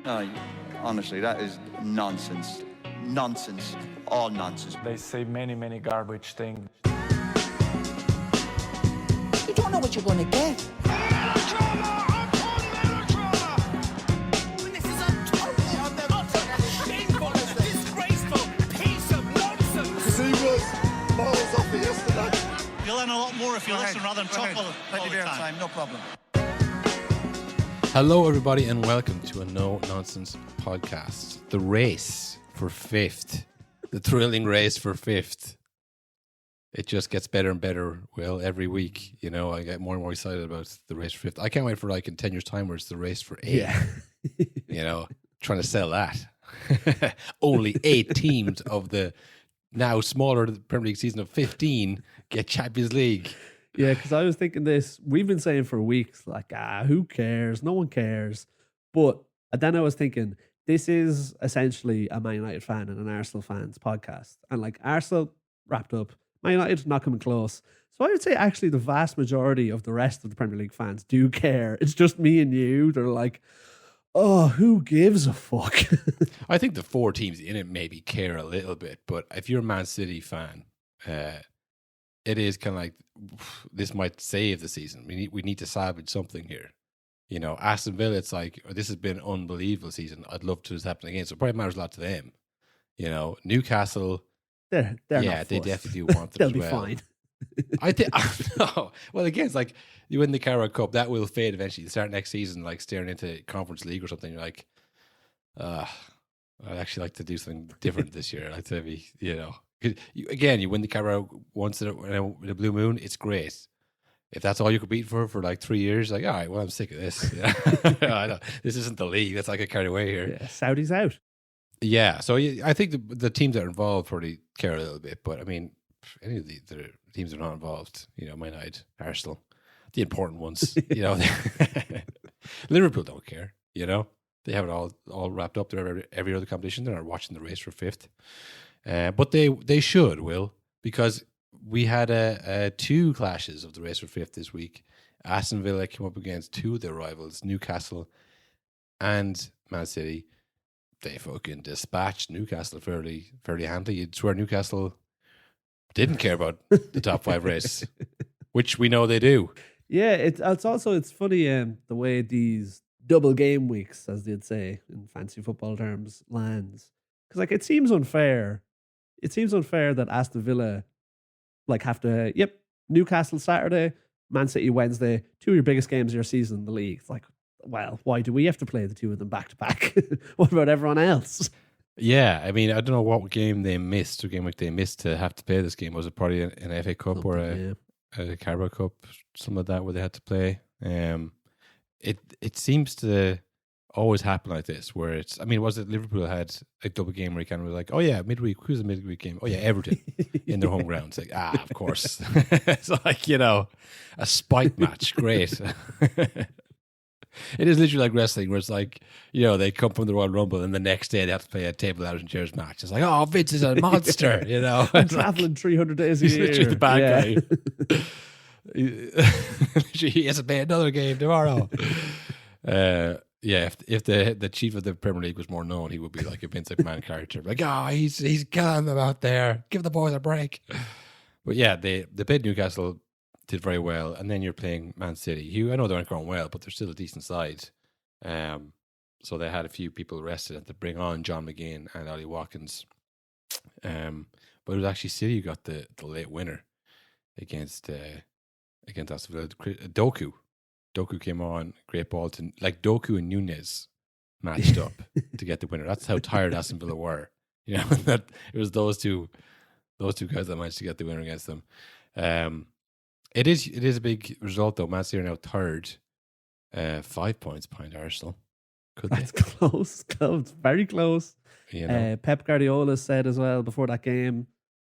No, honestly, that is nonsense. Nonsense. All nonsense. They say many garbage things. You don't know what you're going to get. Melodrama upon melodrama! This is a totally utter, shameful, disgraceful piece of nonsense. He was miles off it yesterday. You'll learn a lot more if you listen rather than talk all Plenty the of time. time, no problem. Hello, everybody, and welcome to a No Nonsense podcast. The race for fifth, the thrilling race for fifth. It just gets better and better, Will, every week. You know, I get more and more excited about the race for fifth. I can't wait for like in 10 years' time where it's the race for eighth. Yeah. You know, trying to sell that. Only 8 teams of the now smaller Premier League season of 15 get Champions League. Yeah, because I was thinking this. We've been saying for weeks, like, who cares? No one cares. But then I was thinking, this is essentially a Man United fan and an Arsenal fans podcast. And like Arsenal wrapped up, Man United not coming close. So I would say actually the vast majority of the rest of the Premier League fans do care. It's just me and you. They're like, oh, who gives a fuck? I think the 4 teams in it maybe care a little bit. But if you're a Man City fan, it is kind of like, this might save the season. We need to salvage something here. You know, Aston Villa, it's like, this has been an unbelievable season. I'd love to happen again. So it probably matters a lot to them. You know, Newcastle, they're yeah, not they fussed. definitely want it They'll as be well. fine. I think, no. Well, again, it's like you win the Carabao Cup, that will fade eventually. You start next season, like staring into Conference League or something. You're like, I'd actually like to do something different this year. I'd like to be, you know. You win the Carabao once in a blue moon, it's great. If that's all you compete for like 3 years, like, all right, well, I'm sick of this. Yeah. I know. This isn't the league. That's like I carried away here. Yeah, Saudi's out. Yeah, so I think the teams that are involved probably care a little bit. But I mean, any of the teams that are not involved, you know, Man United, Arsenal, the important ones, you know, Liverpool don't care. You know, they have it all wrapped up. They're every other competition. They're not watching the race for fifth. But they should, Will, because we had 2 clashes of the race for fifth this week. Aston Villa came up against 2 of their rivals, Newcastle and Man City. They fucking dispatched Newcastle fairly handily. You'd swear Newcastle didn't care about the top 5 race, which we know they do. Yeah, it's funny the way these double game weeks, as they'd say in fancy football terms, lands. Because like it seems unfair. It seems unfair that Aston Villa like have to, Newcastle Saturday, Man City Wednesday, 2 of your biggest games of your season in the league. It's like, well, why do we have to play the 2 of them back to back? What about everyone else? Yeah, I mean, I don't know what game they missed, or game week they missed to have to play this game. Was it probably an FA Cup or a Carabao Cup, something like that, where they had to play? It seems to always happen like this, where it's, I mean, was it Liverpool had a double game where you kind of was like, oh yeah, midweek, who's the midweek game? Oh yeah, Everton in their home ground. It's like, of course. It's like, you know, a spite match. Great. It is literally like wrestling, where it's like, you know, they come from the Royal Rumble and the nenext day they have to play a table out and chairs match. It's like, oh, Vince is a monster, you know. I'm traveling 300 days a He's year. literally the bad guy. He has to play another game tomorrow. Yeah, if the chief of the Premier League was more known, he would be like a Vince McMahon character. Like, he's killing them out there. Give the boys a break. But yeah, they played Newcastle, did very well, and then you're playing Man City, who I know they aren't going well, but they're still a decent side. So they had a few people rested and to bring on John McGinn and Ollie Watkins. But it was actually City who got the late winner against Aston Villa. Doku came on, great ball to, like, Doku and Nunez matched up to get the winner. That's how tired Aston Villa were. You know, that it was those two guys that managed to get the winner against them. It is a big result though. Man City are now third, 5 points behind Arsenal. That's close, very close. You know? Pep Guardiola said as well before that game,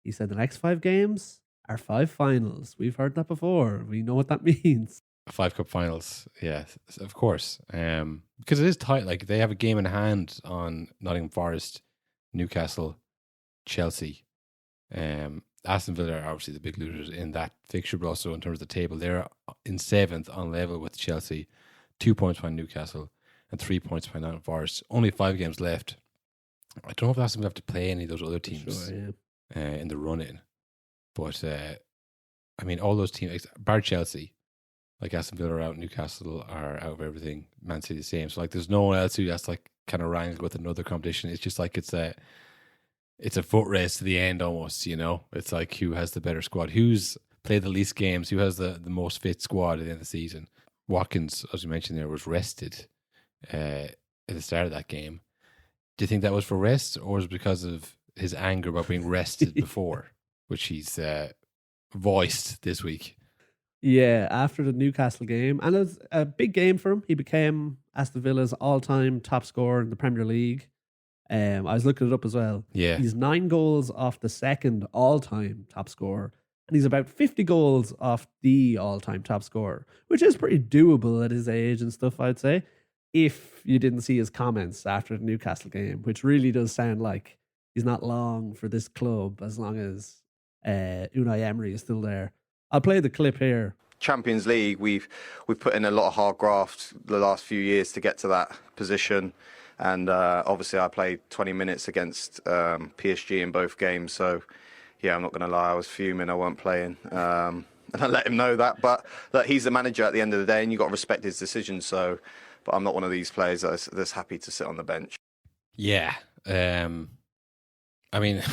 he said the next 5 games are 5 finals. We've heard that before. We know what that means. 5 cup finals, yeah, of course. Because it is tight. Like, they have a game in hand on Nottingham Forest, Newcastle, Chelsea. Aston Villa are obviously the big losers in that fixture, but also in terms of the table, they're in 7th on level with Chelsea, 2 points behind Newcastle, and 3 points behind Nottingham Forest. Only 5 games left. I don't know if Aston Villa have to play any of those other teams in the run-in. But, I mean, all those teams, bar Chelsea, like Aston Villa are out, Newcastle are out of everything, Man City the same. So, like, there's no one else who has, like, kind of wrangled with another competition. It's just like it's a foot race to the end almost, you know? It's like who has the better squad, who's played the least games, who has the most fit squad at the end of the season. Watkins, as you mentioned there, was rested at the start of that game. Do you think that was for rest, or was it because of his anger about being rested before, which he's voiced this week? Yeah, after the Newcastle game, and it was a big game for him. He became Aston Villa's all-time top scorer in the Premier League. I was looking it up as well. Yeah. He's 9 goals off the second all-time top scorer, and he's about 50 goals off the all-time top scorer, which is pretty doable at his age and stuff, I'd say, if you didn't see his comments after the Newcastle game, which really does sound like he's not long for this club as long as Unai Emery is still there. I'll play the clip here. Champions League, we've put in a lot of hard graft the last few years to get to that position, and obviously I played 20 minutes against PSG in both games, so yeah, I'm not going to lie, I was fuming I weren't playing, and I let him know that, but look, he's the manager at the end of the day and you've got to respect his decision, so, but I'm not one of these players that's happy to sit on the bench. Yeah, I mean,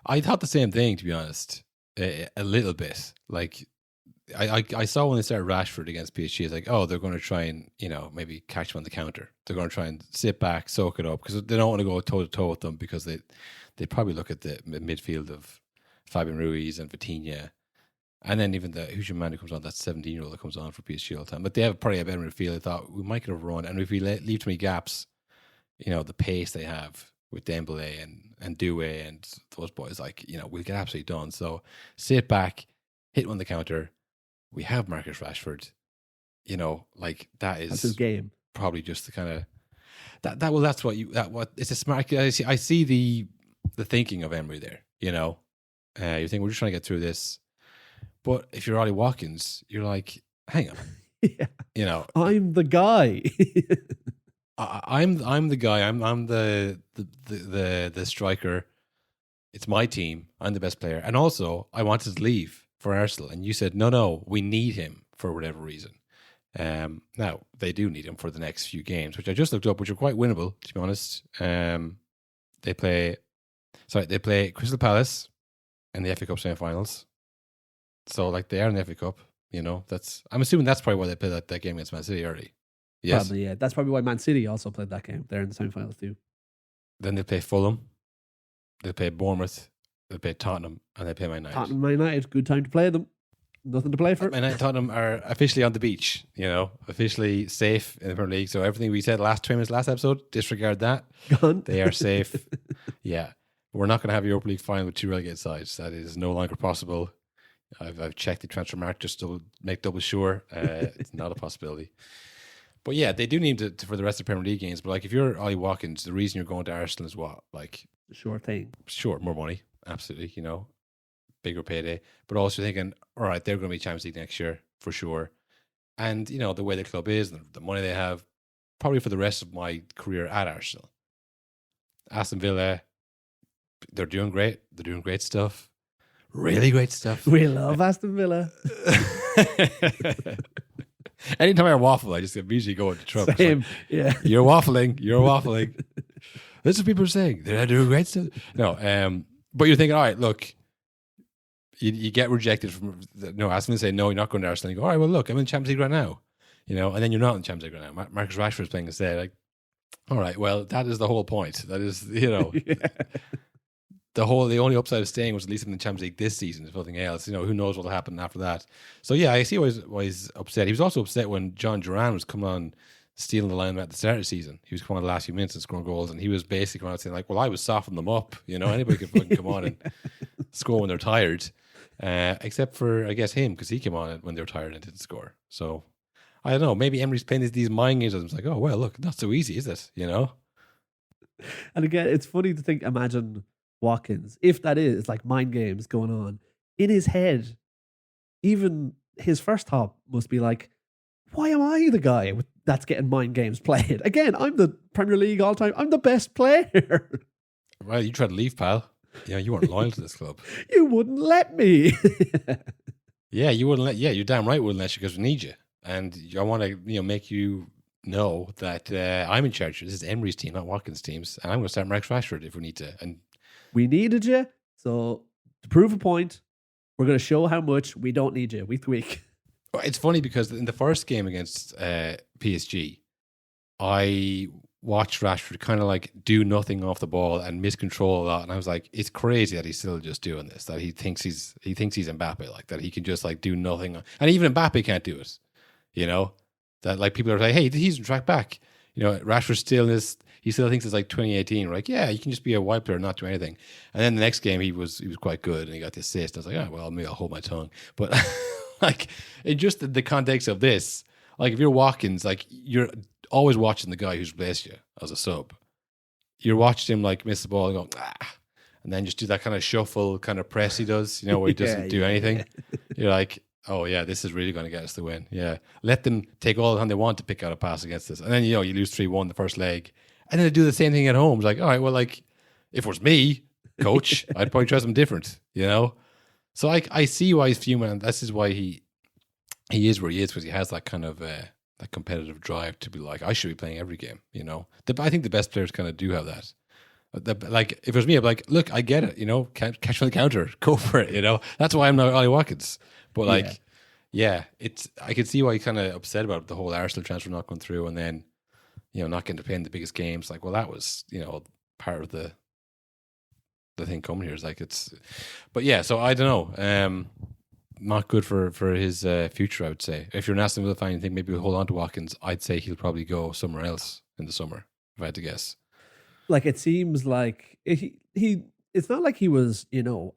I thought the same thing, to be honest, a little bit. Like, I saw when they started Rashford against PSG, it's like, oh, they're going to try and, you know, maybe catch him on the counter. They're going to try and sit back, soak it up, because they don't want to go toe-to-toe with them, because they probably look at the midfield of Fabian Ruiz and Vitinha, and then even who's your man who comes on, that 17-year-old that comes on for PSG all the time. But they have probably a better midfield. They thought, we might get a run, and if we leave too many gaps, you know, the pace they have with Dembele and Doué and those boys, like, you know, we'll get absolutely done. So sit back, hit on the counter. We have Marcus Rashford, you know, like that's his game. Probably just the kind of that's what it's a smart. I see the thinking of Emery there. You know, you think we're just trying to get through this, but if you're Ollie Watkins, you're like, hang on, yeah. You know, I'm the guy. I'm the guy. I'm the striker. It's my team. I'm the best player, and also I wanted to leave for Arsenal, and you said no, we need him for whatever reason. Now they do need him for the next few games, which I just looked up, which are quite winnable, to be honest. They play Crystal Palace in the FA Cup semi-finals, so like they are in the FA Cup. You know, I'm assuming that's probably why they played that game against Man City early. Yes. Probably, yeah. That's probably why Man City also played that game. They're in the semi-finals too. Then they play Fulham, they play Bournemouth, they play Tottenham, and they play Man United. Tottenham, Man United, good time to play them. Nothing to play for. Man United, Tottenham are officially on the beach, you know, officially safe in the Premier League. So everything we said last episode, disregard that. Gone. They are safe. Yeah. We're not going to have a Europa League final with 2 relegated sides. That is no longer possible. I've checked the transfer market just to make double sure. It's not a possibility. But yeah, they do need to for the rest of the Premier League games. But like, if you're Ollie Watkins, the reason you're going to Arsenal is what? Like, sure thing. Sure, more money, absolutely. You know, bigger payday. But also thinking, all right, they're going to be Champions League next year for sure. And you know the way the club is, and the money they have, probably for the rest of my career at Arsenal. Aston Villa, they're doing great. They're doing great stuff. Really great stuff. We love Aston Villa. Anytime I waffle, I just immediately go into trouble. Same. Like, yeah. You're waffling. That's what people are saying. They're doing great stuff. No, but you're thinking, all right, look, you get rejected from, Aston Villa say, no, you're not going to Arsenal. You go, all right, well, look, I'm in the Champions League right now. You know, and then you're not in the Champions League right now. Marcus Rashford's playing instead. Like, all right, well, that is the whole point. That is, you know, the only upside of staying was at least in the Champions League this season, if nothing else. You know, who knows what will happen after that. So yeah, I see why he's upset. He was also upset when John Duran was coming on stealing the line at the start of the season. He was coming on the last few minutes and scoring goals, and he was basically coming out saying like, well, I was softening them up. You know, anybody could fucking come on and score when they're tired. Except for, I guess, him, because he came on when they were tired and didn't score. So I don't know, maybe Emery's playing these mind games. It's like, oh, well, look, not so easy, is it? You know? And again, it's funny to think, imagine Watkins, if that is like mind games going on in his head, even his first thought must be like, why am I the guy that's getting mind games played? Again, I'm the Premier League all time. I'm the best player. Well, you tried to leave, pal. Yeah, you weren't loyal to this club. You wouldn't let me. Yeah, you wouldn't let. Yeah, you're damn right. Wouldn't let you because we need you, and I want to make you know that I'm in charge. This is Emery's team, not Watkins' teams, and I'm going to start Mark Rashford if we need to. And we needed you, so to prove a point, we're going to show how much we don't need you week to week. it's funny because in the first game against PSG, I watched Rashford kind of like do nothing off the ball and miscontrol a lot, and I was like, it's crazy that he's still just doing this. That he thinks he's Mbappe, like that he can just like do nothing, and even Mbappe can't do it. You know that like people are like, hey, he's on track back. You know, Rashford still is. He still thinks it's like 2018. We're like, yeah, you can just be a wide player and not do anything. And then the next game he was quite good and he got the assist. I was like, oh, well, maybe I'll hold my tongue. But like in just the context of this, like if you're Watkins, like you're always watching the guy who's replaced you as a sub. You're watching him like miss the ball and go, and then just do that kind of shuffle kind of press he does, where he doesn't do anything. You're like, oh yeah, this is really going to get us the win. Yeah. Let them take all the time they want to pick out a pass against us. And then, you lose 3-1 the first leg. And then they do the same thing at home. It's like, all right, well, like, if it was me, coach, I'd probably try something different, So I see why he's fuming, and this is why he is where he is, because he has that kind of that competitive drive to be like, I should be playing every game, I think the best players kind of do have that. Like, if it was me, I'd be like, look, I get it, catch on the counter, go for it, That's why I'm not Ollie Watkins. But like, I could see why he's kind of upset about the whole Arsenal transfer not going through, and then not getting to play in the biggest games. Like, well, that was, part of the thing coming here. Is like, but yeah, so I don't know. Not good for his future, I would say. If you're an Aston Villa fan, you think maybe we'll hold on to Watkins, I'd say he'll probably go somewhere else in the summer, if I had to guess. Like, it seems like it's not like he was,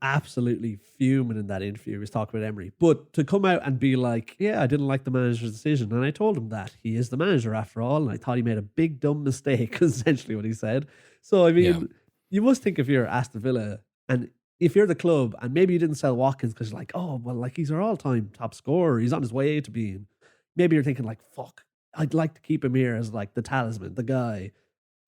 absolutely fuming in that interview. He was talking about Emery. But to come out and be like, yeah, I didn't like the manager's decision. And I told him that. He is the manager after all. And I thought he made a big dumb mistake, is essentially what he said. So, I mean, you must think if you're Aston Villa and if you're the club and maybe you didn't sell Watkins because you're like, oh, well, like he's our all-time top scorer. He's on his way to being. Maybe you're thinking like, fuck, I'd like to keep him here as like the talisman, the guy.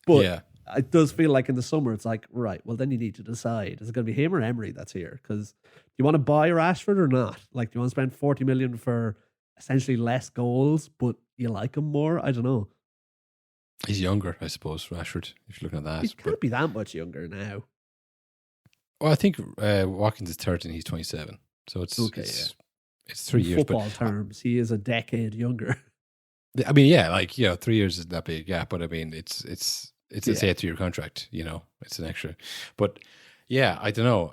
But it does feel like in the summer, it's like, right, well, then you need to decide. Is it going to be him or Emery that's here? Because do you want to buy Rashford or not? Like, do you want to spend 40 million for essentially less goals, but you like him more? I don't know. He's younger, I suppose, Rashford, if you're looking at that. He can't be that much younger now. Well, I think Watkins is 30 and he's 27. So it's okay, it's 3 years. Football terms, he is a decade younger. I mean, 3 years isn't that big a gap, but I mean, it's a 3-year contract, it's an extra. But yeah, I don't know.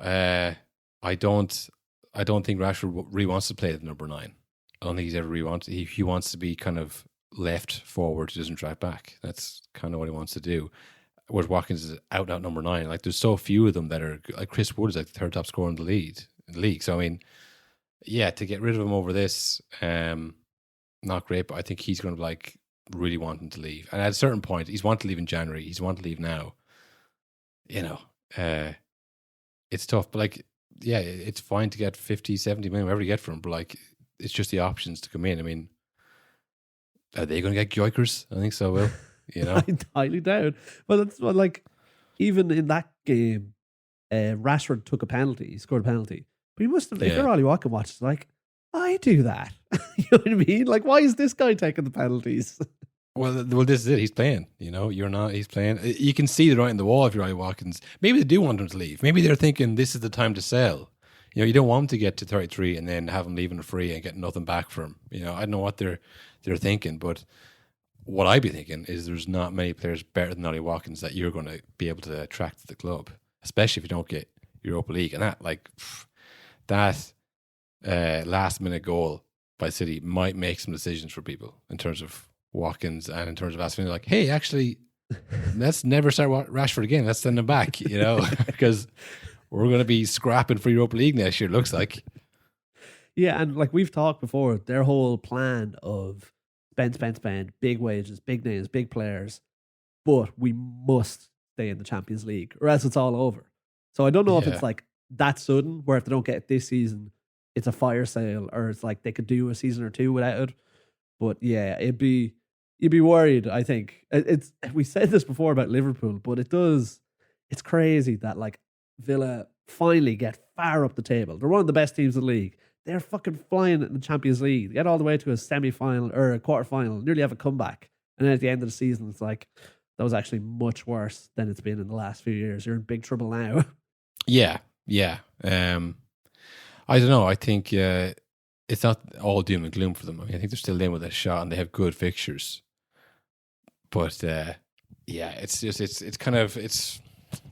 I don't think Rashford really wants to play at number 9. I don't think he's ever really wanted. He wants to be kind of left forward, he doesn't track back. That's kind of what he wants to do. Whereas Watkins is out number 9. Like, there's so few of them that are like Chris Wood is like the third top scorer in the league. So I mean, to get rid of him over this, not great. But I think he's going to like really wanting to leave. And at a certain point, he's wanted to leave in January. He's wanted to leave now. It's tough. But like, it's fine to get 50, 70 million, whatever you get from him. But like, it's just the options to come in. I mean, are they going to get Joikers? I think so, Will. I highly doubt. But it's like, even in that game, Rashford took a penalty. He scored a penalty. But he must have, if you're Ollie Watkins watches, like, I do that. You know what I mean? Like, why is this guy taking the penalties? Well, this is it. He's playing. You're not. He's playing. You can see the writing on the wall if you're Ollie Watkins. Maybe they do want him to leave. Maybe they're thinking this is the time to sell. You don't want him to get to 33 and then have him leaving free and get nothing back from him. I don't know what they're thinking, but what I'd be thinking is there's not many players better than Ollie Watkins that you're going to be able to attract to the club, especially if you don't get Europa League. And that last minute goal by City might make some decisions for people in terms of Watkins and in terms of Aston Villa. Like, hey, actually, let's never start Rashford again. Let's send him back, because we're going to be scrapping for Europa League next year, it looks like. Yeah, and like we've talked before, their whole plan of spend, big wages, big names, big players, but we must stay in the Champions League or else it's all over. So I don't know if it's like that sudden where if they don't get it this season, it's a fire sale, or it's like they could do a season or two without it. But yeah, you'd be worried. I think we said this before about Liverpool, but it's crazy that like Villa finally get far up the table. They're one of the best teams in the league. They're fucking flying in the Champions League. They get all the way to a semi-final or a quarter-final, nearly have a comeback. And then at the end of the season, it's like, that was actually much worse than it's been in the last few years. You're in big trouble now. Yeah. I don't know. I think it's not all doom and gloom for them. I mean, I think they're still in with a shot and they have good fixtures. But it's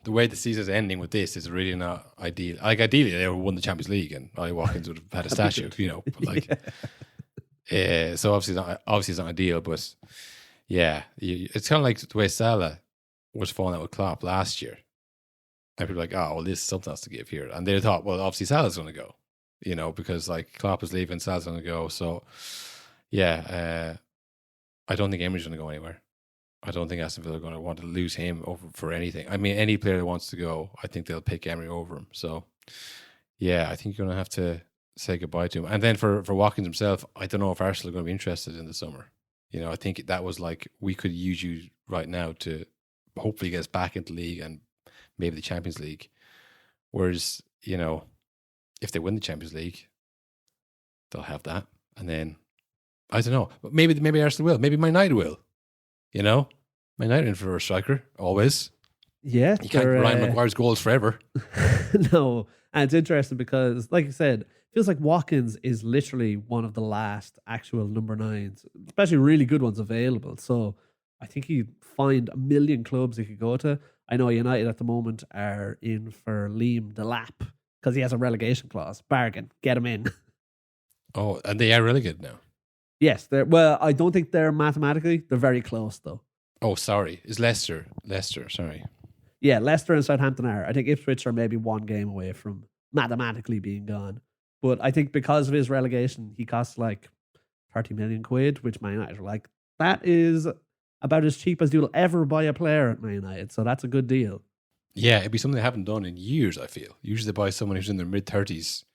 the way the season's ending with this is really not ideal. Like ideally, they would have won the Champions League and Ollie Watkins would have had a statue, But like, so obviously it's not ideal. But yeah, it's kind of like the way Salah was falling out with Klopp last year, and people are like, oh, well, this is something else to give here, and they thought, well, obviously Salah's going to go, because like Klopp is leaving, Salah's going to go. So yeah, I don't think Emery's going to go anywhere. I don't think Aston Villa are going to want to lose him over for anything. I mean, any player that wants to go, I think they'll pick Emery over him. So, yeah, I think you're going to have to say goodbye to him. And then for Watkins himself, I don't know if Arsenal are going to be interested in the summer. I think that was like, we could use you right now to hopefully get us back into the league and maybe the Champions League. Whereas, if they win the Champions League, they'll have that. And then, I don't know, but maybe Arsenal will. Maybe Man United will. Man United in for a striker, always. Yeah. You can't rely on Maguire's goals forever. No. And it's interesting because, like you said, it feels like Watkins is literally one of the last actual number 9s, especially really good ones available. So I think he'd find a million clubs he could go to. I know United at the moment are in for Liam Delap because he has a relegation clause. Bargain. Get him in. Oh, and they are relegated now. Yes, well, I don't think they're mathematically. They're very close, though. Oh, sorry. Is Leicester, sorry. Yeah, Leicester and Southampton are. I think Ipswich are maybe one game away from mathematically being gone. But I think because of his relegation, he costs like 30 million quid, which Man United are like, that is about as cheap as you'll ever buy a player at Man United. So that's a good deal. Yeah, it'd be something they haven't done in years, I feel. Usually they buy someone who's in their mid-30s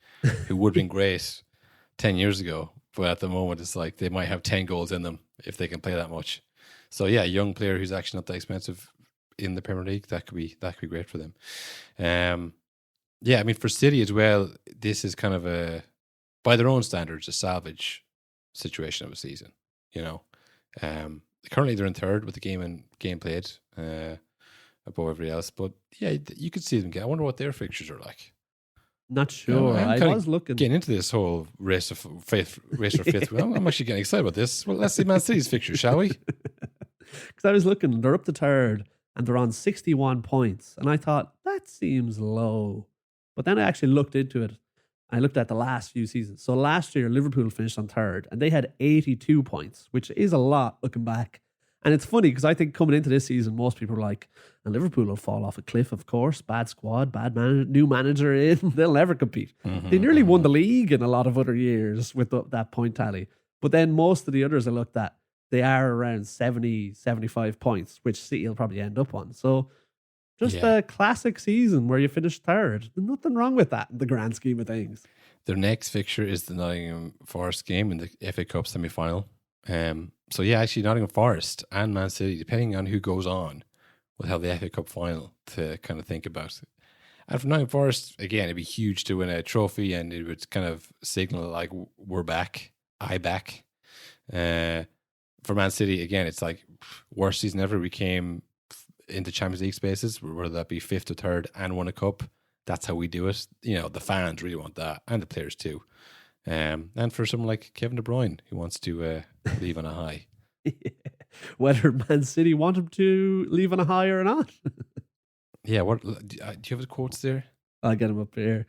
who would have been great 10 years ago. But at the moment, it's like they might have 10 goals in them if they can play that much. So yeah, a young player who's actually not that expensive in the Premier League, that could be great for them. Yeah, I mean for City as well, this is kind of by their own standards, a salvage situation of a season. Currently they're in third with the game played above everybody else. But yeah, you could see them get. I wonder what their fixtures are like. Not sure. I was looking. Getting into this whole race for fifth. I'm actually getting excited about this. Well, let's see Man City's fixture, shall we? Because I was looking, they're up to third and they're on 61 points. And I thought, that seems low. But then I actually looked into it. I looked at the last few seasons. So last year, Liverpool finished on third and they had 82 points, which is a lot looking back. And it's funny because I think coming into this season, most people are like, and Liverpool will fall off a cliff, of course. Bad squad, new manager in. They'll never compete. They nearly won the league in a lot of other years with that point tally. But then most of the others I looked at, they are around 70, 75 points, which City will probably end up on. So just a classic season where you finish third. There's nothing wrong with that in the grand scheme of things. Their next fixture is the Nottingham Forest game in the FA Cup semi-final. So yeah, actually Nottingham Forest and Man City, depending on who goes on, will have the FA Cup final to kind of think about. And for Nottingham Forest, again, it'd be huge to win a trophy and it would kind of signal like, we're back, back. For Man City, again, it's like worst season ever. We came into Champions League spaces, whether that be fifth or third and won a cup. That's how we do it. The fans really want that and the players too. And for someone like Kevin De Bruyne, who wants to leave on a high. Whether Man City want him to leave on a high or not. Yeah, what do you have the quotes there? I'll get him up here.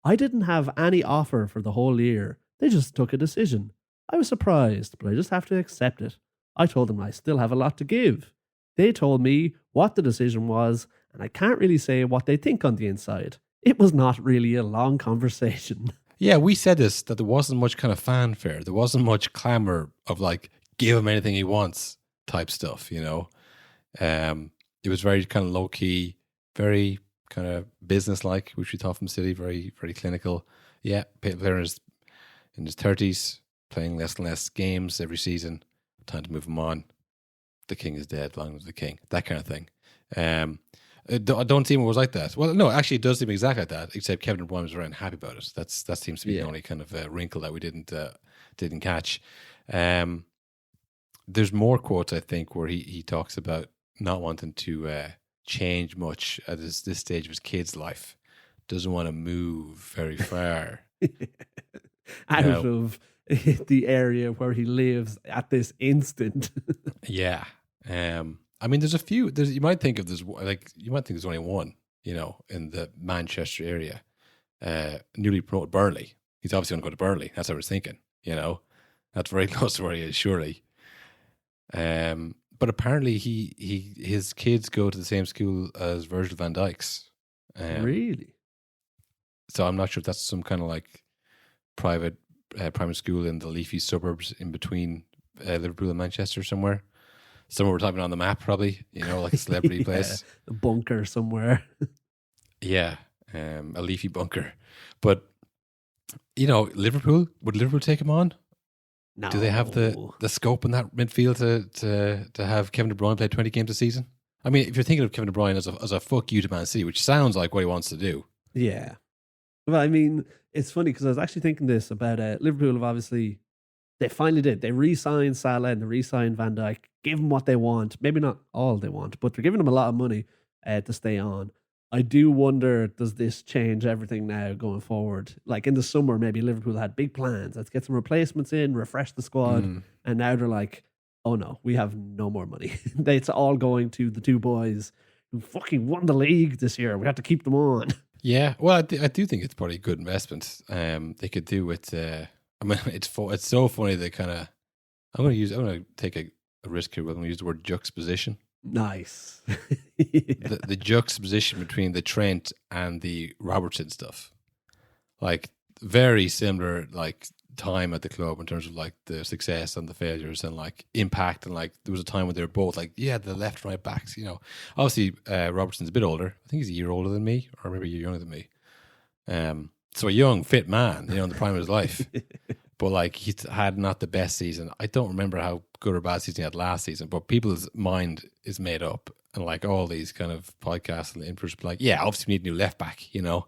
I didn't have any offer for the whole year. They just took a decision. I was surprised, but I just have to accept it. I told them I still have a lot to give. They told me what the decision was, and I can't really say what they think on the inside. It was not really a long conversation. Yeah, we said this, that there wasn't much kind of fanfare. There wasn't much clamour of like, give him anything he wants type stuff, It was very kind of low-key, very kind of business-like, which we thought from City, very, very clinical. Yeah, player in his 30s, playing less and less games every season. Time to move him on. The king is dead. Long live the king. That kind of thing. I don't seem it was like that. Well, no, actually, it does seem exactly like that. Except Kevin De Bruyne was around happy about it. That seems to be the only kind of wrinkle that we didn't catch. There's more quotes, I think, where he talks about not wanting to change much at this stage of his kid's life. Doesn't want to move very far out of the area where he lives at this instant. Yeah. I mean, there's a few. You might think of this like you might think there's only one, in the Manchester area. Newly promoted Burnley. He's obviously going to go to Burnley. That's what I was thinking. That's very close to where he is, surely. But apparently, his kids go to the same school as Virgil van Dijk's. Really? So I'm not sure if that's some kind of like private primary school in the leafy suburbs in between Liverpool and Manchester somewhere. Somewhere we're typing on the map, probably, like a celebrity place. A bunker somewhere. Yeah, a leafy bunker. But, Liverpool, would Liverpool take him on? No. Do they have the scope in that midfield to have Kevin De Bruyne play 20 games a season? I mean, if you're thinking of Kevin De Bruyne as a fuck you to Man City, which sounds like what he wants to do. Yeah. Well, I mean, it's funny because I was actually thinking this about Liverpool have obviously, they finally did. They re-signed Salah and they re-signed Van Dijk, give them what they want. Maybe not all they want, but they're giving them a lot of money to stay on. I do wonder, does this change everything now going forward? Like in the summer, maybe Liverpool had big plans. Let's get some replacements in, refresh the squad. And now they're like, oh no, we have no more money. It's all going to the two boys who fucking won the league this year. We have to keep them on. Yeah, well, I do think it's probably a good investment. They could do with. I mean, it's so funny. They kind of. I'm going to take a risk here. We're going to use the word juxtaposition. Nice. the juxtaposition between the Trent and the Robertson stuff, like very similar, like time at the club in terms of like the success and the failures and like impact, and like there was a time when they were both like the left and right backs. Obviously Robertson's a bit older. I think he's a year older than me, or maybe a year younger than me. So a young, fit man, in the prime of his life. But like he had not the best season. I don't remember how good or bad season he had last season, but people's mind is made up, and like all these kind of podcasts and influencers be like, obviously we need a new left back, and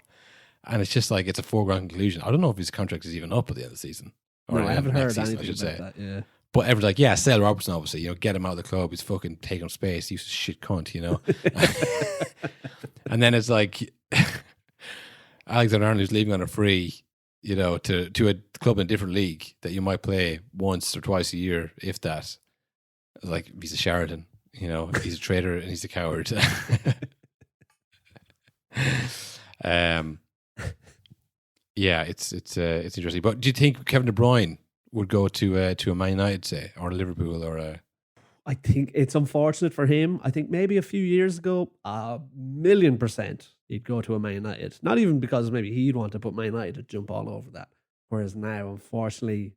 it's just like it's a foregone conclusion. I don't know if his contract is even up at the end of the season. Or I haven't heard season, anything about that. Yeah, but everyone's like, sell Robertson, obviously, get him out of the club. He's fucking taking up space. He's a shit cunt, And then it's like Alexander Arnold is leaving on a free. To a club in a different league that you might play once or twice a year, if that. Like he's a charlatan, he's a traitor and he's a coward. It's interesting. But do you think Kevin De Bruyne would go to a Man United, say, or a Liverpool, or a? I think it's unfortunate for him. I think maybe a few years ago, 1,000,000% he'd go to a Man United. Not even because maybe he'd want to, but Man United would jump all over that. Whereas now, unfortunately,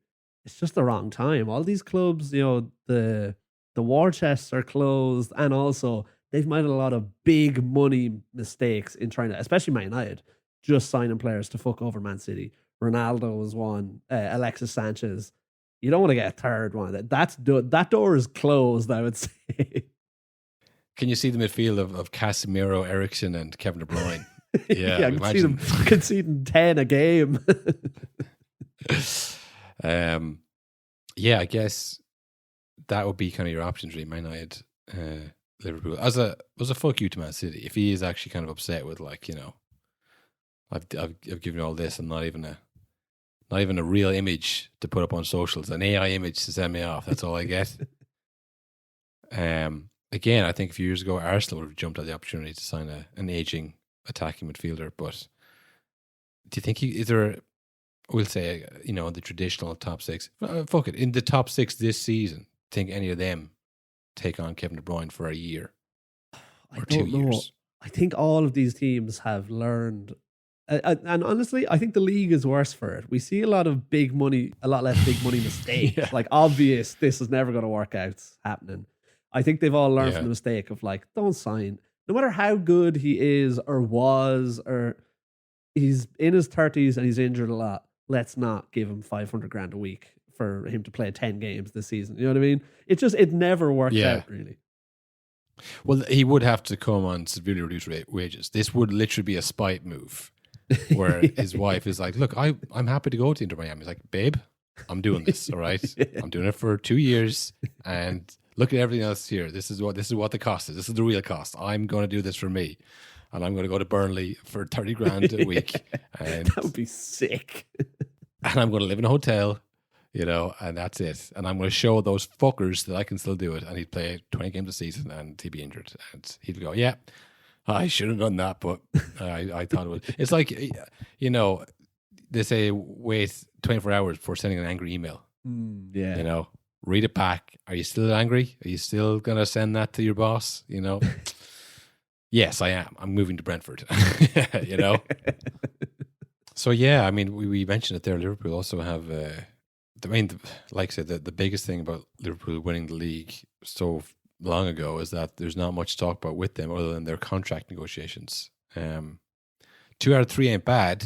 it's just the wrong time. All these clubs, the war chests are closed, and also they've made a lot of big money mistakes in trying to, especially Man United, just signing players to fuck over Man City. Ronaldo was one, Alexis Sanchez. You don't want to get a third one. That door is closed, I would say. Can you see the midfield of Casemiro, Eriksen, and Kevin De Bruyne? Yeah, I can see them conceding 10 a game. I guess that would be kind of your options, really. Man United, Liverpool. As a fuck you to Man City, if he is actually kind of upset with like, I've given you all this and not even a real image to put up on socials, an AI image to send me off. That's all I get. Again, I think a few years ago, Arsenal would have jumped at the opportunity to sign an aging attacking midfielder. But do you think is there? We'll say, the traditional top six. Fuck it, in the top six this season, think any of them take on Kevin De Bruyne for a year or 2 years? I think all of these teams have learned. And honestly, I think the league is worse for it. We see a lot less big money mistakes. Like obvious, this is never going to work out happening. I think they've all learned from the mistake of like, don't sign. No matter how good he is or was, or he's in his 30s and he's injured a lot, let's not give him 500 grand a week for him to play 10 games this season. You know what I mean? It never works out really. Well, he would have to come on severely reduced wages. This would literally be a spite move where his wife is like, look, I'm happy to go to Inter Miami. He's like, babe, I'm doing this, all right? I'm doing it for 2 years, and look at everything else here. This is what the cost is. This is the real cost. I'm going to do this for me, and I'm going to go to Burnley for 30 grand a week. And that would be sick. And I'm going to live in a hotel, and that's it. And I'm going to show those fuckers that I can still do it. And he'd play 20 games a season, and he'd be injured, and he'd go, yeah, I should have done that, but I thought it would. It's like, they say wait 24 hours before sending an angry email. Read it back. Are you still angry? Are you still going to send that to your boss? Yes, I am. I'm moving to Brentford. So yeah, I mean, we mentioned it there. Liverpool also have, like I said, the biggest thing about Liverpool winning the league so long ago is that there's not much to talk about with them other than their contract negotiations. 2 out of 3 ain't bad,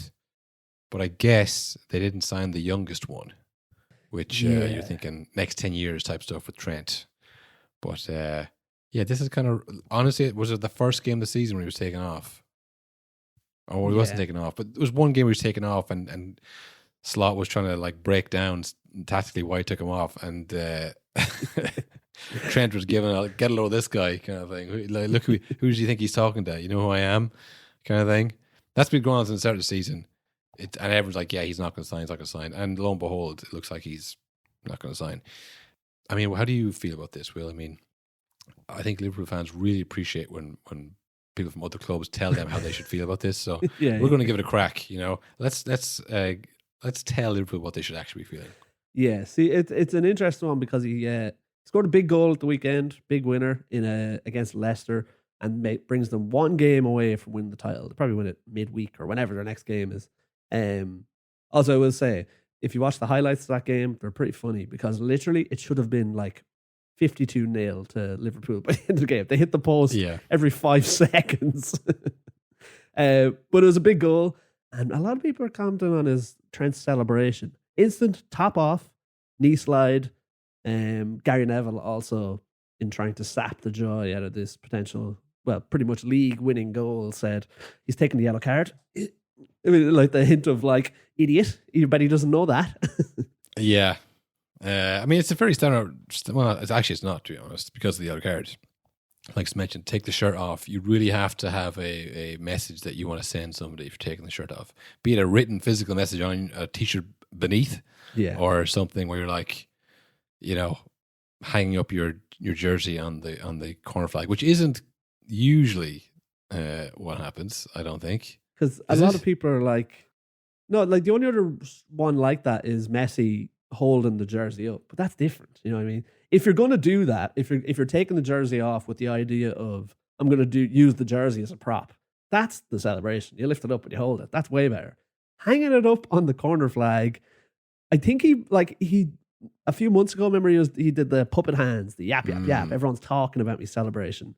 but I guess they didn't sign the youngest one, which you're thinking next 10 years type stuff with Trent. But this is kind of, honestly, was it the first game of the season when he was taken off? Or he wasn't taken off, but it was one game he was taken off, and Slot was trying to like break down tactically why he took him off, and Trent was giving a get a load of this guy kind of thing. Like, look, who do you think he's talking to? You know who I am, kind of thing. That's been going on since the start of the season. And everyone's like, yeah, he's not going to sign. He's not going to sign. And lo and behold, it looks like he's not going to sign. I mean, how do you feel about this, Will? I mean, I think Liverpool fans really appreciate when people from other clubs tell them how they should feel about this. So we're going to give it a crack. Let's tell Liverpool what they should actually be feeling. Yeah, see, it's an interesting one because he scored a big goal at the weekend, big winner against Leicester, and brings them 1 game away from winning the title. They'll probably win it midweek or whenever their next game is. Also, I will say, if you watch the highlights of that game, they're pretty funny because literally it should have been like 52-0 to Liverpool by the end of the game. They hit the post every 5 seconds. But it was a big goal, and a lot of people are commenting on his Trent celebration. Instant top off, knee slide. Gary Neville also, in trying to sap the joy out of this potential, well, pretty much league-winning goal, said he's taking the yellow card. I mean, like the hint of like, idiot, you bet he doesn't know that. Yeah. I mean, it's a very standard. Well, it's not, to be honest, because of the yellow card. Like I mentioned, take the shirt off. You really have to have a message that you want to send somebody if you're taking the shirt off. Be it a written physical message on a t-shirt beneath, or something where you're like, hanging up your jersey on the corner flag, which isn't usually what happens, I don't think. Because a lot of people are like, no, like the only other one like that is Messi holding the jersey up, but that's different. You know what I mean? If you're going to do that, if you're taking the jersey off with the idea of I'm going to use the jersey as a prop, that's the celebration. You lift it up and you hold it. That's way better. Hanging it up on the corner flag, I think he a few months ago, remember he did the puppet hands, the yap yap yap. Everyone's talking about me celebration.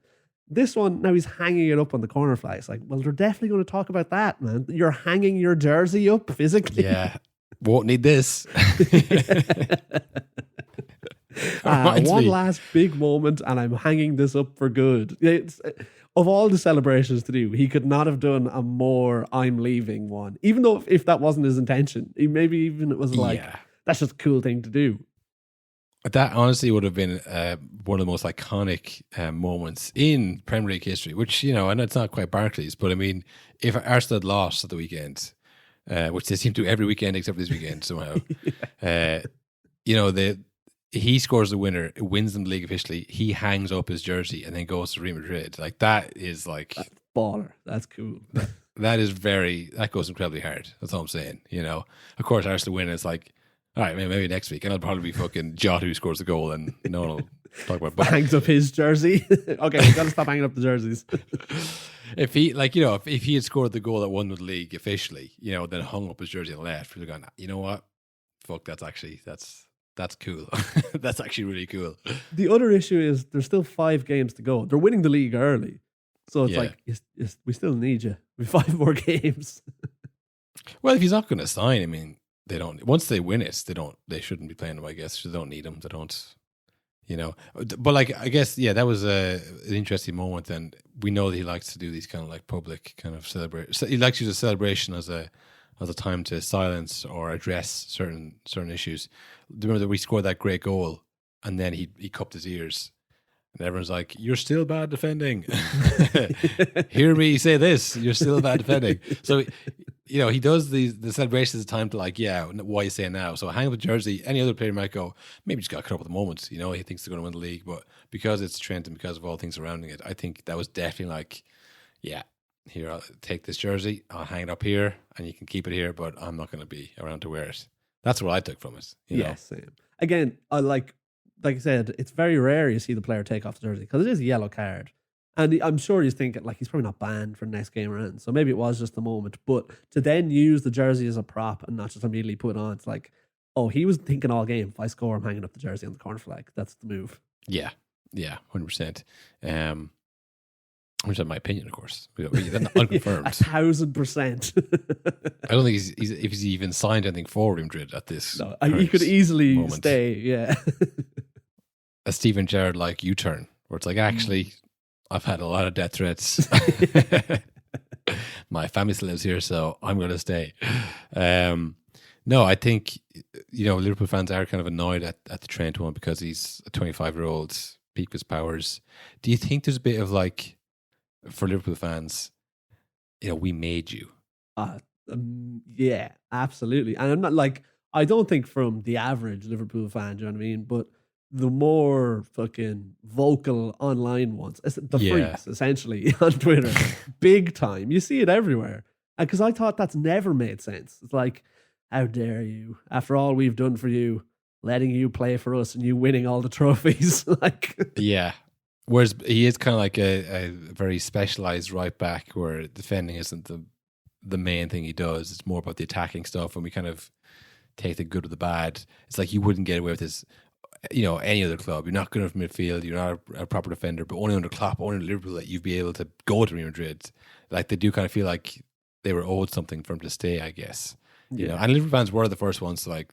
This one, now he's hanging it up on the corner flag. It's like, well, they're definitely going to talk about that, man. You're hanging your jersey up physically. Yeah. Won't need this. One last big moment, and I'm hanging this up for good. Of all the celebrations to do, he could not have done a more I'm leaving one. Even though if that wasn't his intention, maybe even it was like, that's just a cool thing to do. That honestly would have been one of the most iconic moments in Premier League history, which, I know it's not quite Barclays, but I mean, if Arsenal had lost at the weekend, which they seem to every weekend except for this weekend somehow, he scores the winner, wins them the league officially, he hangs up his jersey and then goes to Real Madrid. Like, that is like... That's baller. That's cool. That goes incredibly hard. That's all I'm saying, Of course, Arsenal win, it's like, all right, maybe next week, and it'll probably be fucking Jota who scores the goal, and no one will talk about it. Hangs up his jersey. Okay, we've got to stop hanging up the jerseys. If he, if he had scored the goal that won the league officially, then hung up his jersey on the left, we'd have gone, you know what? Fuck, that's cool. That's actually really cool. The other issue is there's still 5 games to go. They're winning the league early, so it's like we still need you. We have 5 more games. Well, if he's not going to sign, I mean, they don't. Once they win it, they don't. They shouldn't be playing them. I guess they don't need them. They don't. You know, but like I guess that was an interesting moment, and we know that he likes to do these kind of like public kind of celebrate. So he likes to use a celebration as a time to silence or address certain issues. Remember that we scored that great goal, and then he cupped his ears, and everyone's like, "You're still bad defending." Hear me say this: "You're still bad defending." So, you know, he does the celebrations as a time to like, why are you saying now? So hang up the jersey. Any other player might go, maybe just got caught up at the moment. You know, he thinks they're going to win the league, but because it's Trent and because of all things surrounding it, I think that was definitely like, here, I'll take this jersey, I'll hang it up here, and you can keep it here, but I'm not going to be around to wear it. That's what I took from it. You know? Same. Again, I like I said, it's very rare you see the player take off the jersey because it is a yellow card. And I'm sure he's thinking, like, he's probably not banned for the next game around. So maybe it was just the moment. But to then use the jersey as a prop and not just immediately put it on, it's like, oh, he was thinking all game, if I score, I'm hanging up the jersey on the corner flag. That's the move. Yeah, 100%. Which is my opinion, of course. Unconfirmed. 1,000%. I don't think if he's even signed anything for Real Madrid at this. No, he could easily moment. stay, yeah. A Steven Gerrard like U-turn, where it's like, actually, I've had a lot of death threats. My family still lives here, so I'm going to stay. No, I think, Liverpool fans are kind of annoyed at the Trent one because he's a 25-year-old, peak of his powers. Do you think there's a bit of like, for Liverpool fans, we made you? Yeah, absolutely. And I'm not like, I don't think from the average Liverpool fan, do you know what I mean? But the more fucking vocal online ones, the freaks, essentially, on Twitter, big time. You see it everywhere. Because I thought that's never made sense. It's like, how dare you? After all we've done for you, letting you play for us and you winning all the trophies. Yeah. Whereas he is kind of like a very specialized right back where defending isn't the main thing he does. It's more about the attacking stuff, and we kind of take the good with the bad. It's like you wouldn't get away with this, any other club. You're not good enough midfield. You're not a proper defender, but only under Klopp, only under Liverpool that you'd be able to go to Real Madrid. Like they do kind of feel like they were owed something for him to stay, I guess. And Liverpool fans were the first ones to like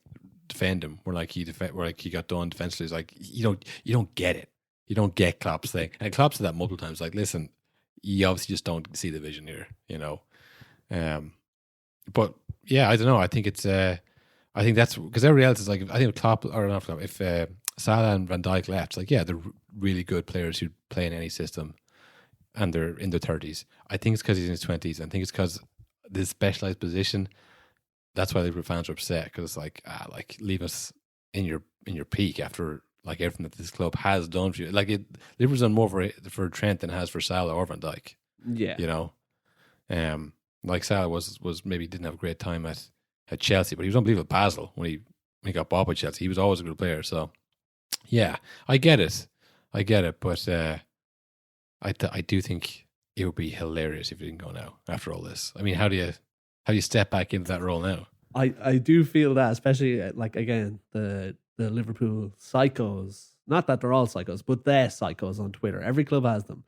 defend him. Where he got done defensively. It's like you don't get it. You don't get Klopp's thing. And Klopp said that multiple times. Like, listen, you obviously just don't see the vision here, But yeah, I don't know. I think it's. I think that's because everybody else is like. I think Klopp or not Klopp. If Salah and Van Dijk left, it's like they're really good players who play in any system, and they're in their 30s. I think it's because he's in his 20s. I think it's because this specialized position. That's why Liverpool fans are upset because it's like leave us in your peak after. Like everything that this club has done for you, like Liverpool's done more for Trent than it has for Salah or Van Dijk. Yeah, like Salah was maybe didn't have a great time at Chelsea, but he was unbelievable at Basel when he got bought by Chelsea. He was always a good player. So yeah, I get it, but I do think it would be hilarious if he didn't go now after all this. I mean, how do you step back into that role now? I do feel that, especially like again the Liverpool psychos, not that they're all psychos, but they're psychos on Twitter. Every club has them.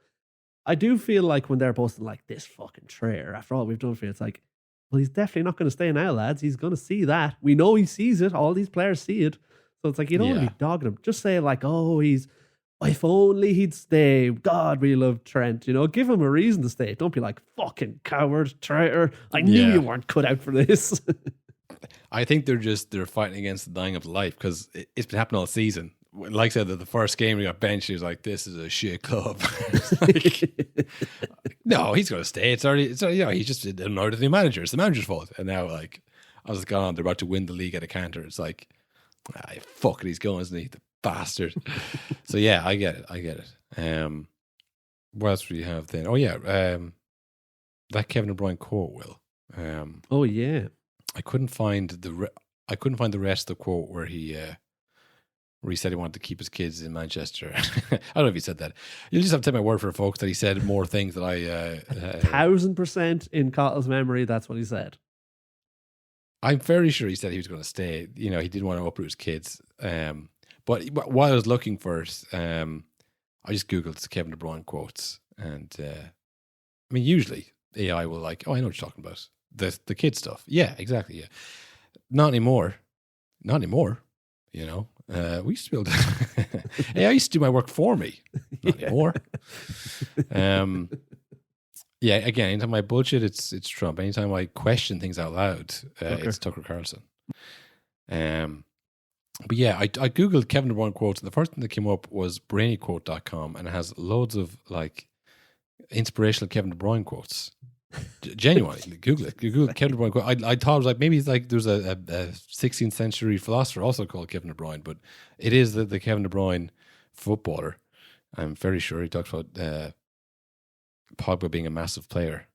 I do feel like when they're posting like this fucking traitor, after all we've done for you, it's like, well, he's definitely not going to stay now, lads. He's going to see that. We know he sees it. All these players see it. So it's like, you don't want to be dogging him. Just say like, oh, if only he'd stay. God, we love Trent. Give him a reason to stay. Don't be like, fucking coward, traitor. I knew you weren't cut out for this. I think they're fighting against the dying of life because it's been happening all season. Like I said, the first game he got benched, he was like, "This is a shit club." No, he's going to stay. It's already he's just annoyed at the manager. It's the manager's fault. And now, like, I was gone. They're about to win the league at a canter. It's like, fuck it, he's going, isn't he? The bastard. So yeah, I get it. What else do you have then? Oh yeah, that Kevin De Bruyne quote. Will. Oh yeah. I couldn't find the rest of the quote where he said he wanted to keep his kids in Manchester. I don't know if he said that. You'll just have to take my word for it, folks, that he said more things that I 1,000% in Cottle's memory. That's what he said. I'm very sure he said he was going to stay. He didn't want to uproot his kids. But while I was looking for it, I just googled Kevin De Bruyne quotes, and usually AI will like, oh, I know what you're talking about. The kid stuff. Yeah, exactly. Yeah. Not anymore. Not anymore. You know, we used to be able to. Hey, I used to do my work for me. Not anymore. Yeah, again, anytime I bullshit, it's Trump. Anytime I question things out loud, it's Tucker Carlson. But yeah, I googled Kevin De Bruyne quotes, and the first thing that came up was brainyquote.com, and it has loads of like inspirational Kevin De Bruyne quotes. Genuinely, Google it. Google Kevin De Bruyne quote. I thought it was like maybe it's like there's a 16th century philosopher also called Kevin De Bruyne, but it is the Kevin De Bruyne footballer. I'm very sure he talks about Pogba being a massive player.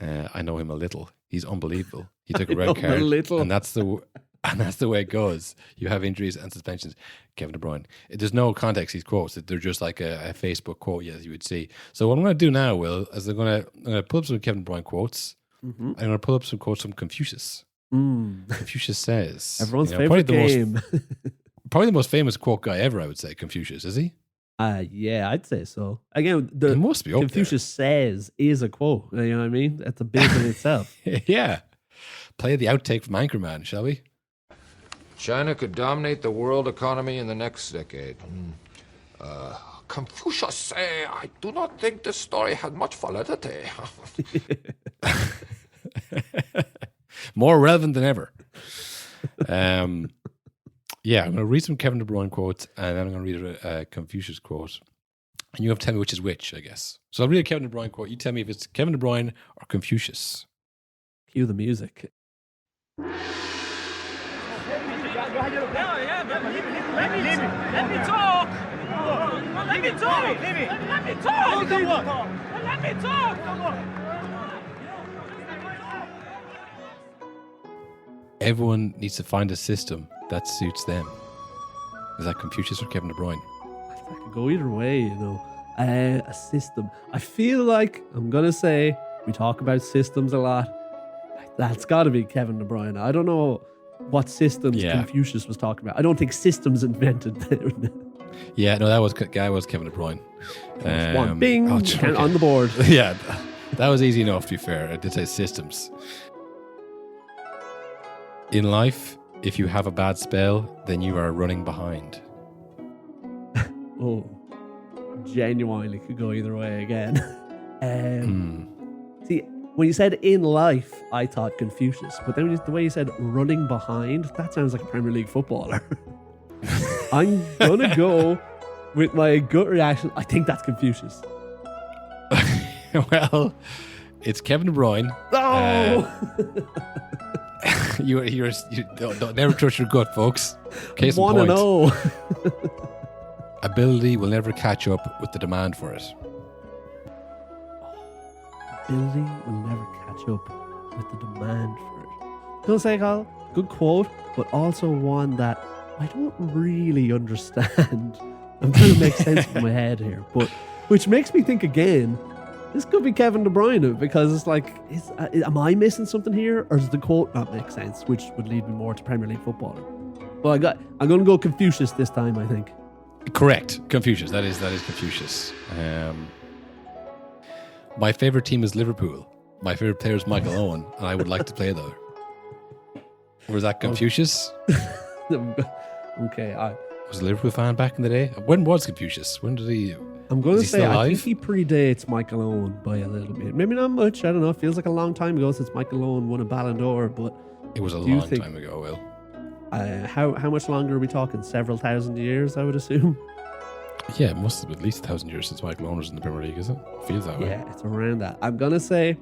I know him a little. He's unbelievable. He took a red card, and that's the way it goes. You have injuries and suspensions. Kevin De Bruyne. There's no context. These quotes. They're just like a Facebook quote, as you would see. So what I'm going to do now, Will, is I'm going to pull up some Kevin De Bruyne quotes. Mm-hmm. I'm going to pull up some quotes from Confucius. Confucius says, everyone's favorite game. Probably the most famous quote guy ever, I would say. Confucius, is he? Yeah, I'd say so. Again, it must be up Confucius says is a quote. You know what I mean? That's a bit in itself. Yeah. Play the outtake from Anchorman, shall we? China could dominate the world economy in the next decade. Confucius say, I do not think this story had much validity. More relevant than ever. Yeah, I'm going to read some Kevin De Bruyne quotes, and then I'm going to read a Confucius quote. And you have to tell me which is which, I guess. So I'll read a Kevin De Bruyne quote. You tell me if it's Kevin De Bruyne or Confucius. Cue the music. Let me talk. Let me talk. Let me talk. Let me talk. Everyone needs to find a system that suits them. Is that Confucius or Kevin De Bruyne? I could go either way, you know. A system. I feel like I'm going to say we talk about systems a lot. That's got to be Kevin De Bruyne. I don't know what systems Confucius was talking about. I don't think systems invented them. Yeah, no, that was Kevin De Bruyne. One bing on the board. Yeah, that was easy enough, to be fair. I did say systems. In life, if you have a bad spell, then you are running behind. Oh, genuinely could go either way again. See, when you said in life, I thought Confucius, but then the way you said running behind, that sounds like a Premier League footballer. I'm gonna go with my gut reaction. I think that's Confucius. Well, it's Kevin De Bruyne. Oh! You don't never trust your gut, folks. Case in 1-0. Ability will never catch up with the demand for it. Ability will never catch up with the demand for it. Don't say, Carl. Good quote, but also one that I don't really understand. I'm trying to make sense in my head here, but which makes me think again. This could be Kevin De Bruyne because it's like, am I missing something here, or does the quote not make sense, which would lead me more to Premier League footballer? Well, I'm going to go Confucius this time, I think. Correct, Confucius. That is Confucius. My favorite team is Liverpool. My favorite player is Michael Owen, and I would like to play there. Was that Confucius? Okay, was a Liverpool fan back in the day. When was Confucius? When did he? I'm going to say I think he predates Michael Owen by a little bit. Maybe not much. I don't know. It feels like a long time ago since Michael Owen won a Ballon d'Or, but it was a long time ago. Will, how much longer are we talking? Several thousand years, I would assume. Yeah, it must have been at least 1,000 years since Michael Owen was in the Premier League, isn't it? Feels that way. Yeah, it's around that. I'm gonna say,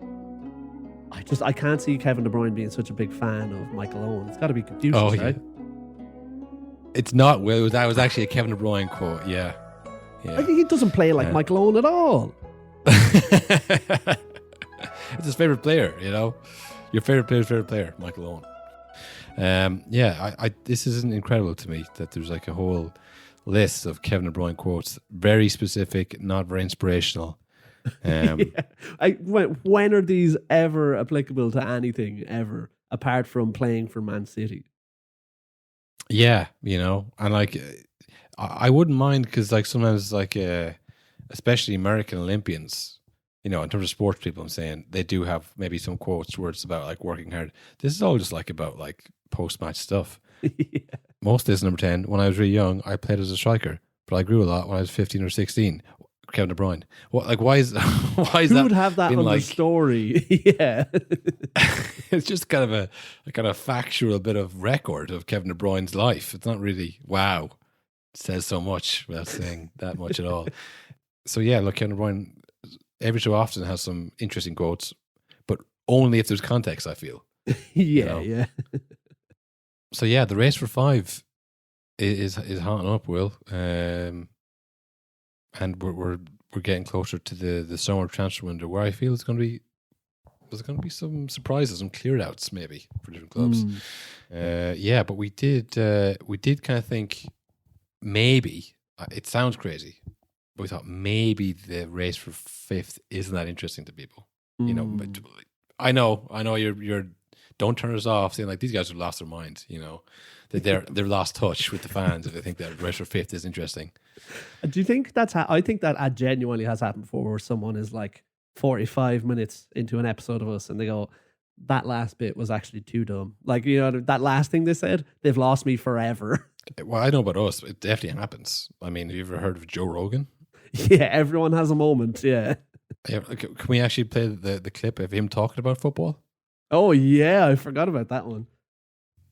I can't see Kevin De Bruyne being such a big fan of Michael Owen. It's got to be Confucius, right? It's not. Will, that was actually a Kevin De Bruyne quote. Yeah. I think he doesn't play like Michael Owen at all. It's his favorite player, you know. Your favorite player, Michael Owen. This is incredible to me that there's like a whole list of Kevin De Bruyne quotes, very specific, not very inspirational. When are these ever applicable to anything ever, apart from playing for Man City? Yeah, you know, and like I wouldn't mind because like sometimes like especially American Olympians, you know, in terms of sports people, I'm saying they do have maybe some quotes where it's about like working hard. This is all just like about like post-match stuff. Yeah. Most of this number 10, when I was really young, I played as a striker, but I grew a lot when I was 15 or 16. Kevin De Bruyne. What? Like, why is Who that? would have that on the story? Yeah. It's just kind of a factual bit of record of Kevin De Bruyne's life. It's not really wow. It says so much without saying that much at all. So yeah, look, Kevin De Bruyne every so often has some interesting quotes, but only if there's context, I feel. Yeah. So yeah, the race for 5 is hotting up, Will. And we're getting closer to the summer transfer window, where I feel there's going to be some surprises, some clear outs maybe for different clubs. But we did kind of think maybe it sounds crazy, but we thought maybe the race for 5th isn't that interesting to people. You know, but I know you're don't turn us off saying like these guys have lost their mind. You know, that they're lost touch with the fans if they think that race for 5th is interesting. Do you think I think that genuinely has happened before, where someone is like 45 minutes into an episode of us and they go, that last bit was actually too dumb. Like, you know, that last thing they said, they've lost me forever. Well, I know about us. It definitely happens. I mean, have you ever heard of Joe Rogan? Yeah, everyone has a moment. Yeah. Can we actually play the clip of him talking about football? Oh yeah, I forgot about that one.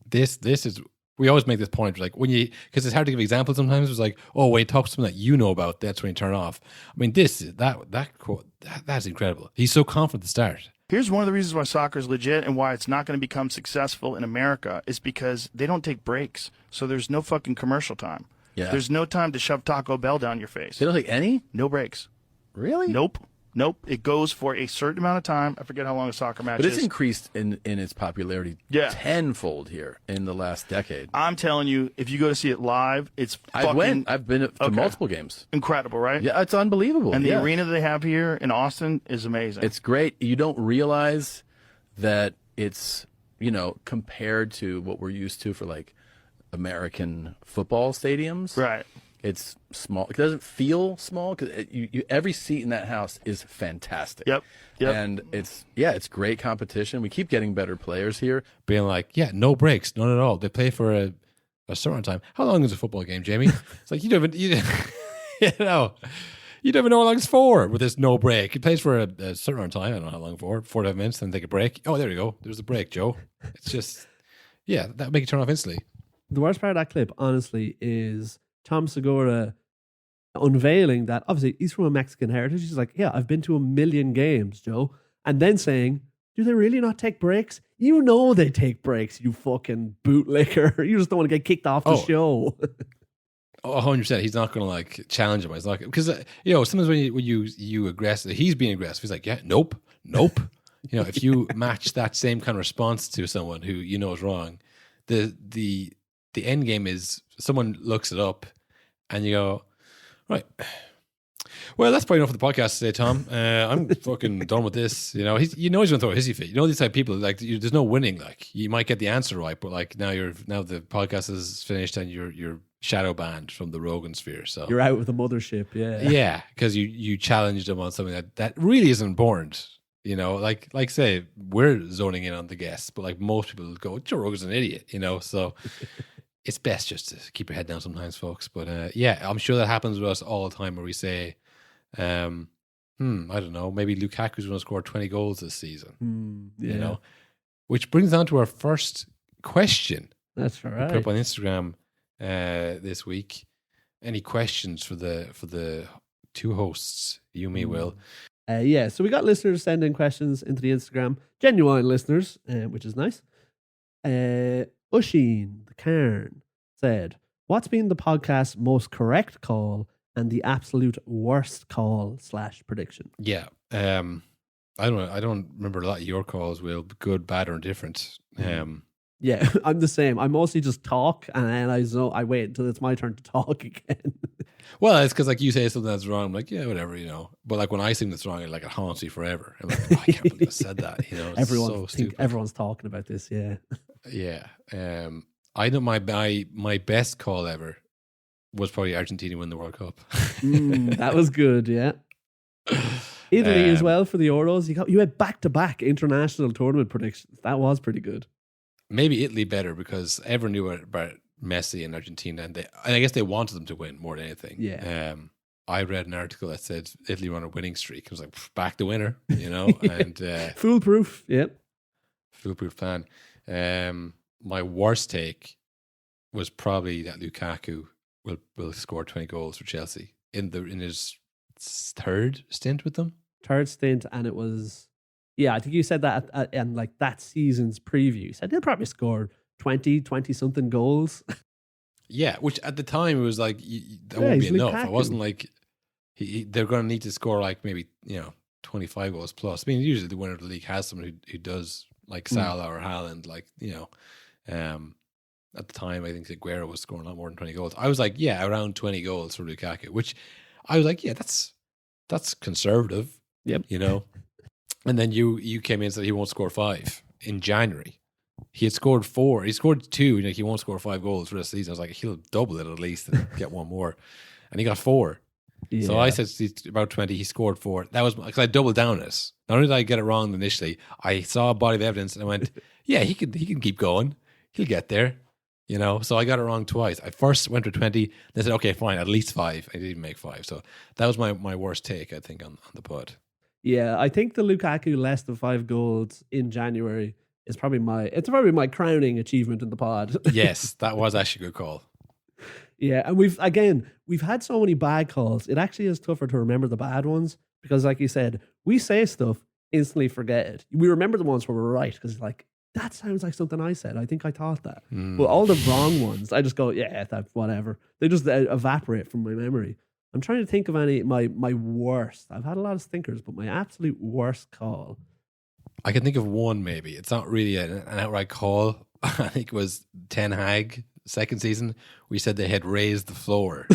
This is, we always make this point, like when you, because it's hard to give examples sometimes. It's like, oh, when he talks to something that you know about, that's when you turn off. I mean, that quote, that's incredible. He's so confident at the start. Here's one of the reasons why soccer is legit and why it's not going to become successful in America is because they don't take breaks. So there's no fucking commercial time. Yeah. There's no time to shove Taco Bell down your face. They don't take any? No breaks. Really? Nope. It goes for a certain amount of time. I forget how long a soccer match is. But it's increased in its popularity tenfold here in the last decade. I'm telling you, if you go to see it live, it's fucking... I've been to multiple games. Incredible, right? Yeah, it's unbelievable. And the arena that they have here in Austin is amazing. It's great. You don't realize that it's, you know, compared to what we're used to for like American football stadiums. Right. It's small. It doesn't feel small because every seat in that house is fantastic. Yep. And it's great competition. We keep getting better players here. Being like, no breaks, none at all. They play for a certain time. How long is a football game, Jamie? It's like you don't even know how long it's for with this no break. It plays for a certain time. I don't know how long for. 45 minutes, then take a break. Oh, there you go. There's a break, Joe. It's just, that make you turn off instantly. The worst part of that clip, honestly, is Tom Segura unveiling that obviously he's from a Mexican heritage. He's like, I've been to a million games, Joe. And then saying, do they really not take breaks? You know they take breaks, you fucking bootlicker. You just don't want to get kicked off the show. 100%. He's not going to like challenge him. He's not because sometimes when you aggressive, he's being aggressive. He's like, nope. If you match that same kind of response to someone who you know is wrong, the end game is someone looks it up and you go, right, well, that's probably enough for the podcast today, Tom. I'm fucking done with this. He's going to throw a hissy fit. These type of people, like, there's no winning. Like, you might get the answer right, but like now the podcast is finished and you're shadow banned from the Rogan sphere. So you're out with the mothership. Yeah, because you challenged them on something that really isn't important. Like say we're zoning in on the guests, but like most people go, Joe Rogan's an idiot. So. It's best just to keep your head down sometimes, folks. But I'm sure that happens with us all the time where we say, I don't know, maybe Lukaku's going to score 20 goals this season. Which brings on to our first question. That's right. We put up on Instagram this week. Any questions for the two hosts, you, me, Will? So we got listeners sending questions into the Instagram, genuine listeners, which is nice. Usheen, the Cairn, said, what's been the podcast's most correct call and the absolute worst call / prediction? Yeah. I don't remember a lot of your calls, Will, good, bad, or indifferent. Yeah, I'm the same. I mostly just talk and then I wait until it's my turn to talk again. Well, it's because like you say something that's wrong, I'm like, yeah, whatever, But like when I think that's wrong, it haunts me forever. I'm like, I can't believe I said that. It's so stupid. Everyone's talking about this, yeah. Yeah. I know my best call ever was probably Argentina win the World Cup. That was good, yeah. Italy as well for the Euros. You had back-to-back international tournament predictions. That was pretty good. maybe Italy better because everyone knew about Messi and Argentina, and I guess they wanted them to win more than anything. Yeah. I read an article that said Italy were on a winning streak. I was like, back the winner, and foolproof. Yep. Foolproof plan. My worst take was probably that Lukaku will score 20 goals for Chelsea in his third stint with them. Third stint, and it was, I think you said that and like that season's preview. You said he'll probably score 20 something goals. Yeah, which at the time it was like that won't be enough. Lukaku. It wasn't like they're going to need to score like maybe 25 goals plus. I mean, usually the winner of the league has someone who does, like Salah or Haaland, like at the time I think Aguero was scoring a lot more than 20 goals. I was like, around 20 goals for Lukaku, which I was like, that's conservative. Yep. And then you came in and said he won't score 5 in January. He had scored 4. He scored 2. He won't score 5 goals for the season. I was like, he'll double it at least and get one more. And he got 4. Yeah. So I said he's about 20. He scored 4. That was because I doubled down on it. Not only did I get it wrong initially, I saw a body of evidence and I went, he can keep going. He'll get there. So I got it wrong twice. I first went for 20. Then said, okay, fine, at least 5. I didn't make 5. So that was my worst take, I think, on the pod. Yeah, I think the Lukaku less than 5 goals in January is probably my crowning achievement in the pod. Yes, that was actually a good call. Yeah, and we've had so many bad calls. It actually is tougher to remember the bad ones because, like you said, we say stuff, instantly forget it. We remember the ones where we're right because, like, that sounds like something I said. I think I thought that. But all the wrong ones, I just go, that whatever. They just evaporate from my memory. I'm trying to think of any my worst. I've had a lot of stinkers, but my absolute worst call. I can think of one maybe. It's not really an outright call. I think it was Ten Hag, second season. We said they had raised the floor.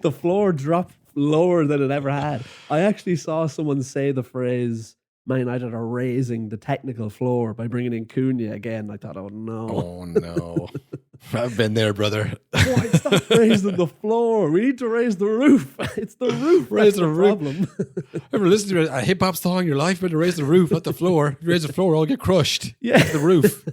The floor dropped lower than it ever had. I actually saw someone say the phrase, Man United are raising the technical floor by bringing in Cunha again. I thought, oh no. Oh no. I've been there, brother. Boy, stop raising the floor. We need to raise the roof. It's the roof. Raise the roof. Problem. Ever listen to a hip hop song in your life? Better raise the roof, not the floor. If you raise the floor, I'll get crushed. Yeah. It's the roof.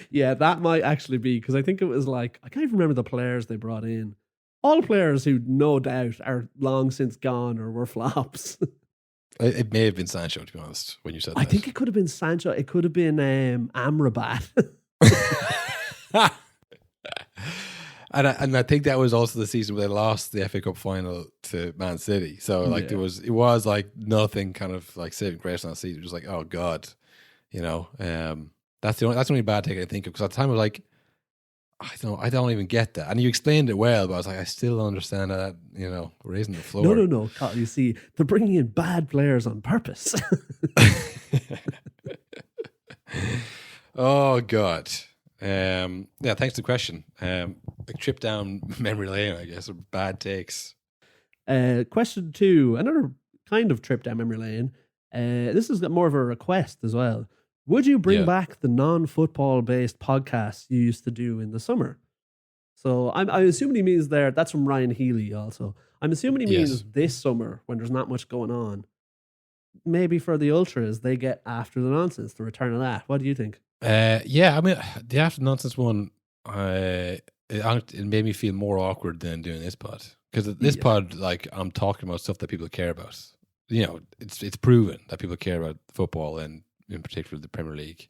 Yeah, that might actually be because I think it was like, I can't even remember the players they brought in. All players who no doubt are long since gone or were flops. It may have been Sancho, to be honest, when you said that. I think it could have been Sancho. It could have been Amrabat. And I think that was also the season where they lost the FA Cup final to Man City. So like it was like nothing kind of like saving grace on that season. It was like, oh God, that's the only bad take I think of because at the time I was like, I don't even get that. And you explained it well, but I was like, I still don't understand that, raising the floor. No. Carl, you see, they're bringing in bad players on purpose. Oh God. Thanks for the question. A trip down memory lane, I guess, of bad takes. Question 2, another kind of trip down memory lane. This is more of a request as well. Would you bring back the non-football based podcasts you used to do in the summer? So I'm assuming he means there, that's from Ryan Healy also. I'm assuming he means this summer when there's not much going on. Maybe for the Ultras, they get After the Nonsense, the return of that. What do you think? I mean, the After the Nonsense one, it made me feel more awkward than doing this pod. Because this pod, like, I'm talking about stuff that people care about. It's proven that people care about football and in particular the Premier League.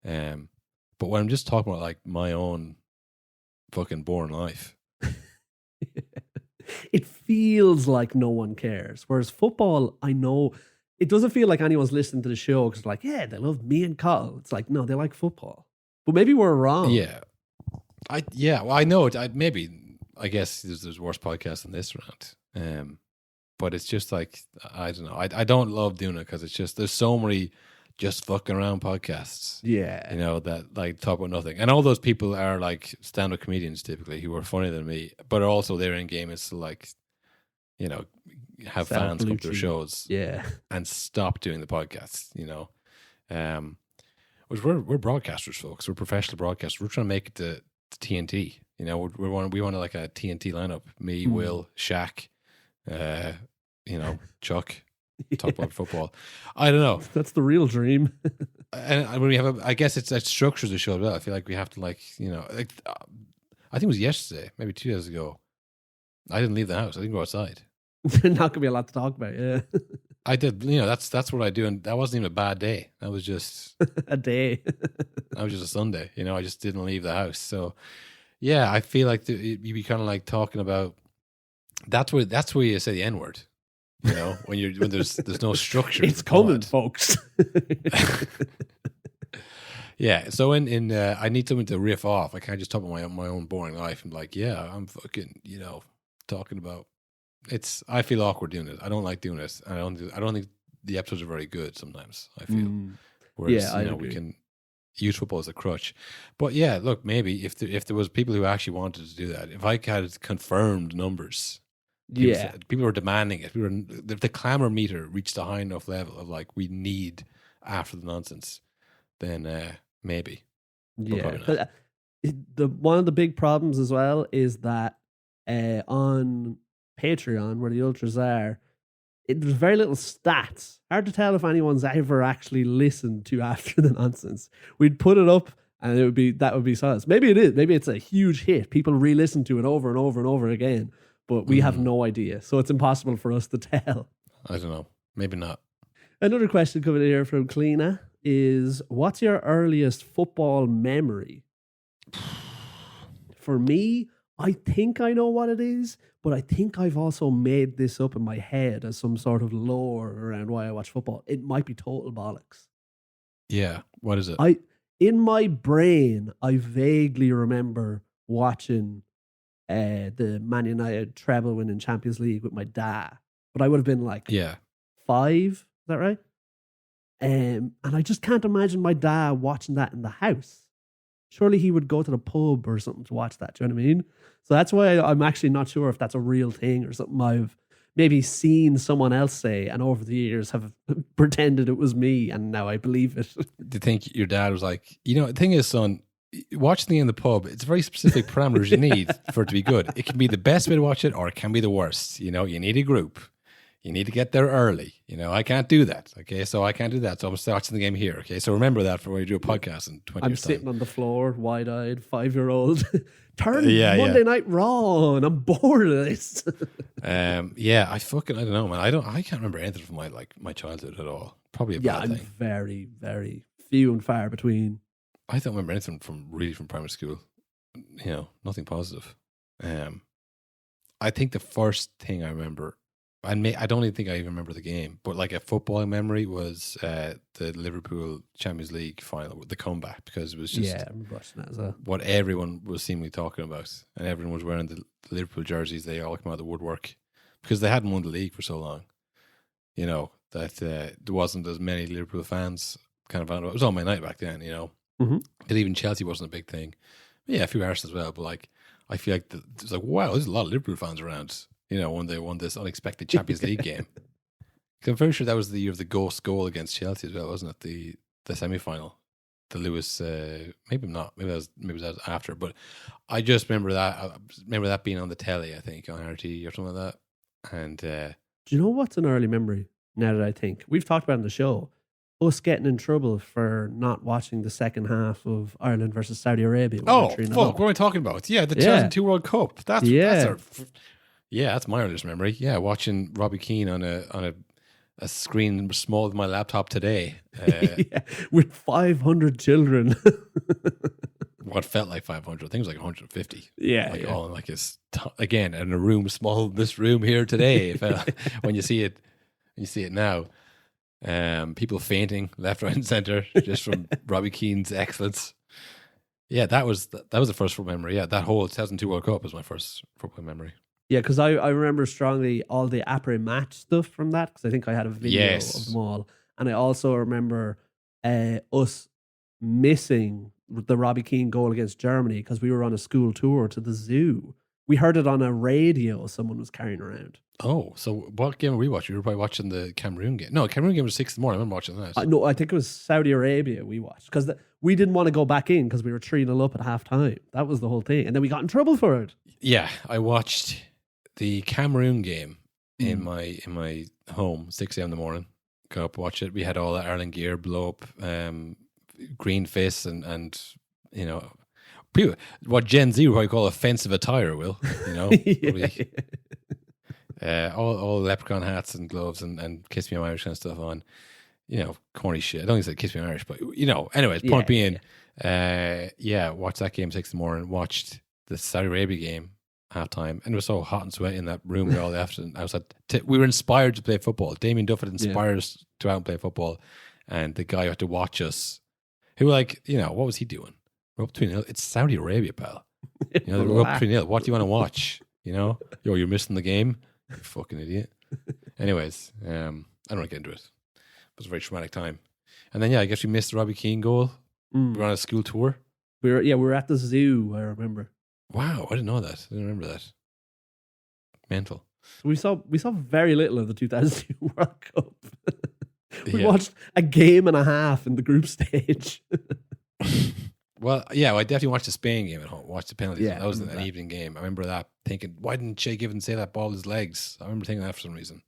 But when I'm just talking about like my own fucking boring life, it feels like no one cares. Whereas football, I know it doesn't feel like anyone's listening to the show because like, they love me and Kyle. It's like, no, they like football. But maybe we're wrong. Yeah. I know it. I guess there's worse podcasts than this round. But it's just like, I don't know. I don't love doing it because it's just, there's so many just fucking around podcasts. Yeah. That like talk about nothing. And all those people are like stand-up comedians typically who are funnier than me, but also their end game is to like, have fans come to their shows. Yeah. And stop doing the podcasts, which we're broadcasters, folks. We're professional broadcasters. We're trying to make it to TNT. We want like a TNT lineup. Me, Will, Shaq, Chuck. talk about football. I don't know. That's the real dream. And when we have, I guess it's that structures the show as well. I feel like we have to I think it was yesterday, maybe 2 days ago. I didn't leave the house. I didn't go outside. Not gonna be a lot to talk about. Yeah, I did. That's what I do, and that wasn't even a bad day. That was just a day. That was just a Sunday. I just didn't leave the house. So, yeah, I feel like you'd be kind of like talking about. That's where you say the N word. When there's no structure. It's coming, folks. Yeah, so in I need something to riff off. I can't just talk about my own boring life and I'm fucking talking about. I feel awkward doing it. I don't like doing it. I don't think the episodes are very good sometimes. I feel whereas we can use football as a crutch. But yeah, look, maybe if there was people who actually wanted to do that, if I had confirmed numbers. People were demanding it. If the clamor meter reached a high enough level of we need after the nonsense, then maybe. But one of the big problems as well is that on Patreon, where the ultras are, there's very little stats. Hard to tell if anyone's ever actually listened to After the Nonsense. We'd put it up and that would be silence. Maybe it is. Maybe it's a huge hit. People re-listen to it over and over and over again. But we have no idea. So it's impossible for us to tell. I don't know. Maybe not. Another question coming in here from Kleena is, what's your earliest football memory? For me, I think I know what it is, but I think I've also made this up in my head as some sort of lore around why I watch football. It might be total bollocks. Yeah. What is it? In my brain, I vaguely remember watching the Man United treble win in Champions League with my dad, but I would have been 5. Is that right? And I just can't imagine my dad watching that in the house. Surely he would go to the pub or something to watch that. Do you know what I mean? So that's why I'm actually not sure if that's a real thing or something I've maybe seen someone else say and over the years have pretended it was me and now I believe it. Do you think your dad was like, the thing is, son, watching the in the pub, it's very specific parameters you need for it to be good. It can be the best way to watch it or it can be the worst. You need a group. You need to get there early. I can't do that. Okay, so I can't do that. So I'm watching the game here. Okay, so remember that for when you do a podcast in 20 years' time. I'm sitting on the floor, wide-eyed, 5-year-old. Turn Monday Night Raw, and I'm bored of this. I don't know, man. I can't remember anything from my childhood at all. Probably a bad thing. Very, very few and far between. I don't remember anything from primary school. Nothing positive. I think the first thing I remember, I don't even think I even remember the game, but a football memory was the Liverpool Champions League final with the comeback, because it was just what everyone was seemingly talking about, and everyone was wearing the Liverpool jerseys. They all came out of the woodwork because they hadn't won the league for so long. That there wasn't as many Liverpool fans kind of around. It was on my night back then. Because even Chelsea wasn't a big thing. But yeah, a few Arsenal as well. But I feel like it's wow, there's a lot of Liverpool fans around. When they won this unexpected Champions League game. I'm very sure that was the year of the ghost goal against Chelsea as well, wasn't it? The semi-final, the Lewis. Maybe not. Maybe it was after. But I just remember that. I remember that being on the telly. I think on RT or something like that. And do you know what's an early memory? Now that I think we've talked about it on the show, us getting in trouble for not watching the second half of Ireland versus Saudi Arabia. Fuck! What are we talking about? Yeah, the 2002 World Cup. That's that's my earliest memory. Yeah, watching Robbie Keane on a screen smaller than my laptop today. With 500 children. What felt like 500. I think it was 150. All again, in a room small than this room here today. When you see it now. People fainting left, right, and center just from Robbie Keane's excellence. Yeah, that was the first football memory. Yeah, that whole 2002 World Cup was my first football memory. Yeah, because I remember strongly all the après-match stuff from that, because I think I had a video of them all. And I also remember us missing the Robbie Keane goal against Germany because we were on a school tour to the zoo. We heard it on a radio someone was carrying around. Oh, so what game were we watching? We were probably watching the Cameroon game. No, Cameroon game was 6 in the morning. I remember watching that. No, I think it was Saudi Arabia we watched, because we didn't want to go back in because we were 3-0 up at half time. That was the whole thing. And then we got in trouble for it. Yeah, I watched the Cameroon game in my home, 6 a.m. in the morning. Go up, watch it. We had all the Ireland gear, blow up, green fists, and you know, people, what Gen Z would probably call offensive attire. Will you know? All leprechaun hats and gloves and Kiss Me I'm Irish kind of stuff on. You know, corny shit. I don't think it's Kiss Me I'm Irish, but you know. Anyways, point being, watched that game 6 in the morning. Watched the Saudi Arabia game halftime, and it was so hot and sweaty in that room we all left. And I was like, we were inspired to play football. Damien Duff had inspired us to out and play football, and the guy who had to watch us, who like, you know, what was he doing? We're up 3-0. It's Saudi Arabia, pal. You know, we're up 3-0. What do you want to watch? You know, you're missing the game. You fucking idiot. Anyways, I don't want to get into it. It was a very traumatic time. And then I guess we missed the Robbie Keane goal. We were on a school tour. We were at the zoo. I remember. Wow, I didn't know that. I didn't remember that. Mental. We saw very little of the 2002 World Cup. We watched a game and a half in the group stage. Well, yeah, I definitely watched the Spain game at home. Watched the penalties. Yeah, that was an evening game. I remember that thinking, why didn't Shea Given say that ball his legs? I remember thinking that for some reason.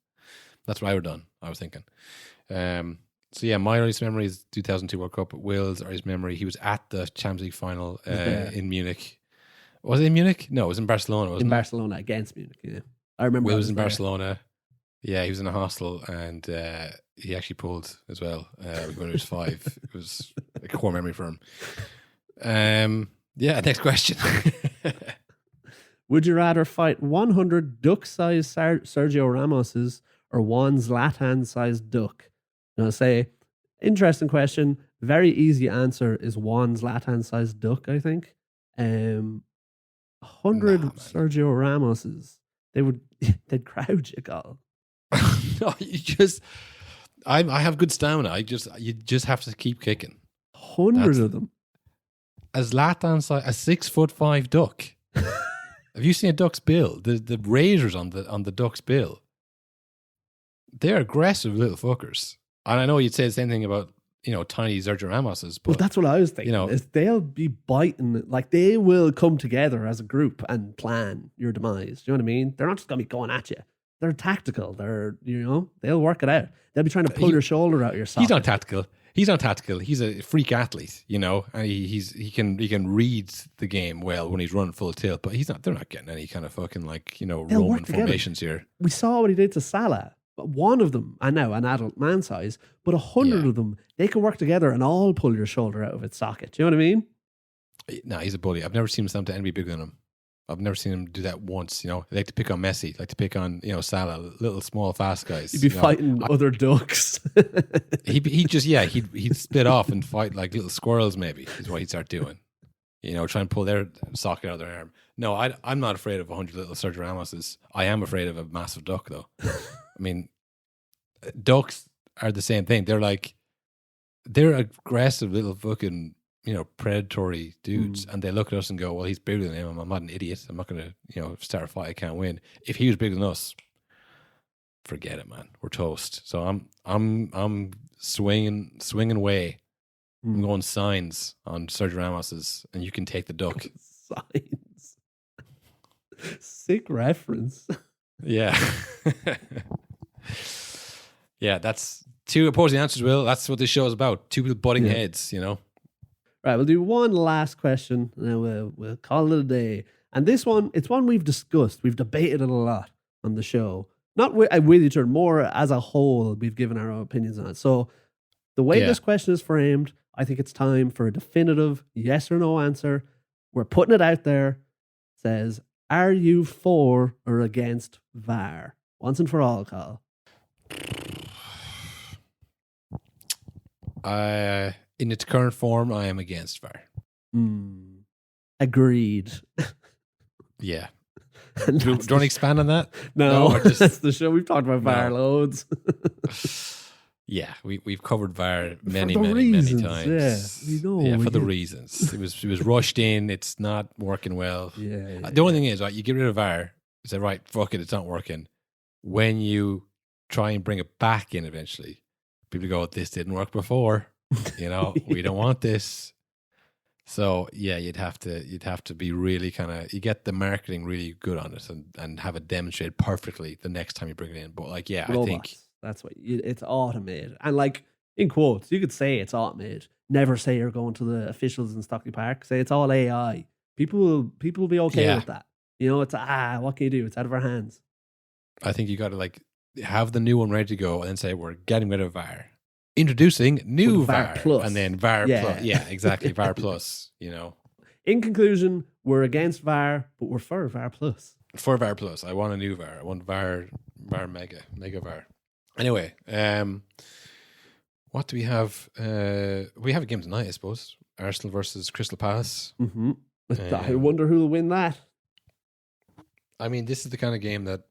That's what I would have done. I was thinking. My earliest memory is 2002 World Cup. Will's earliest memory, he was at the Champions League final in Munich. Was it in Munich? No, it was in Barcelona, wasn't it? In Barcelona against Munich, yeah. I remember. Will was in Barcelona. Yeah, he was in a hostel, and he actually pulled as well when he was 5. It was a core memory for him. Next question. Would you rather fight 100 duck-sized Sergio Ramoses or one Zlatan-sized duck? Now, say, interesting question. Very easy answer is one Zlatan-sized duck, I think. 100 Sergio Ramoses. They'd crowd you, Carl. No, I have good stamina. You just have to keep kicking. 100 of them. A Zlatan-sized, a 6'5" duck. Have you seen a duck's bill? The razors on the duck's bill. They're aggressive little fuckers. And I know you'd say the same thing about, you know, tiny Sergio Ramoses. But that's what I was thinking. You know, is they'll be biting, like they will come together as a group and plan your demise. Do you know what I mean? They're not just going to be going at you. They're tactical. They'll work it out. They'll be trying to pull your shoulder out of your socket. He's not tactical. He's a freak athlete, you know, and he can read the game well when he's running full tilt, but they're not getting any kind of fucking like, you know, Roman formations here. We saw what he did to Salah. But one of them, I know, an adult man size, but 100 of them, they can work together and all pull your shoulder out of its socket. Do you know what I mean? No, he's a bully. I've never seen him stand to anybody bigger than him. I've never seen him do that once. You know, they like to pick on Messi, like to pick on, you know, Salah, little small fast guys. He'd be fighting other ducks. He'd split off and fight like little squirrels. Maybe is what he'd start doing. You know, try and pull their socket out of their arm. No, I'm not afraid of 100 little Sergio Ramoses. I am afraid of a massive duck, though. I mean, ducks are the same thing. They're aggressive little fucking, you know, predatory dudes, and they look at us and go, "Well, he's bigger than him. I'm not an idiot. I'm not going to, you know, start a fight. I can't win." If he was bigger than us, forget it, man. We're toast. So I'm swinging away. I'm going signs on Sergio Ramos's, and you can take the duck. Signs. Sick reference. Yeah. Yeah, that's two opposing answers, Will. That's what this show is about. Two people butting heads, you know. Right, we'll do one last question, and then we'll call it a day. And this one, it's one we've discussed. We've debated it a lot on the show. Not with each other, more as a whole, we've given our own opinions on it. So the way this question is framed, I think it's time for a definitive yes or no answer. We're putting it out there. It says, are you for or against VAR? Once and for all, Carl. In its current form, I am against VAR. Agreed. Yeah. Do you want to expand on that? No, that's the show. We've talked about VAR loads. Yeah, we've covered VAR many times. Yeah, we know. For the reasons. It was rushed in. It's not working well. Yeah. The only thing is, right, you get rid of VAR. You say, right, fuck it, it's not working. When you try and bring it back in eventually, people go, this didn't work before. You know, we don't want this. So yeah, you'd have to be really kind of, you get the marketing really good on it and have it demonstrated perfectly the next time you bring it in. But like, yeah, robots. I think That's what it's automated. And like in quotes, you could say it's automated. Never say you're going to the officials in Stockley Park. Say it's all AI. People will be okay with that. You know, it's what can you do? It's out of our hands. I think you got to like have the new one ready to go and then say we're getting rid of VAR. Introducing new VAR Plus. and then VAR Plus. Yeah, exactly. VAR Plus, you know. In conclusion, we're against VAR, but we're for VAR Plus. For VAR Plus. I want a new VAR. I want VAR Mega VAR. Anyway, what do we have? We have a game tonight, I suppose. Arsenal versus Crystal Palace. Mm-hmm. I wonder who will win that. I mean, this is the kind of game that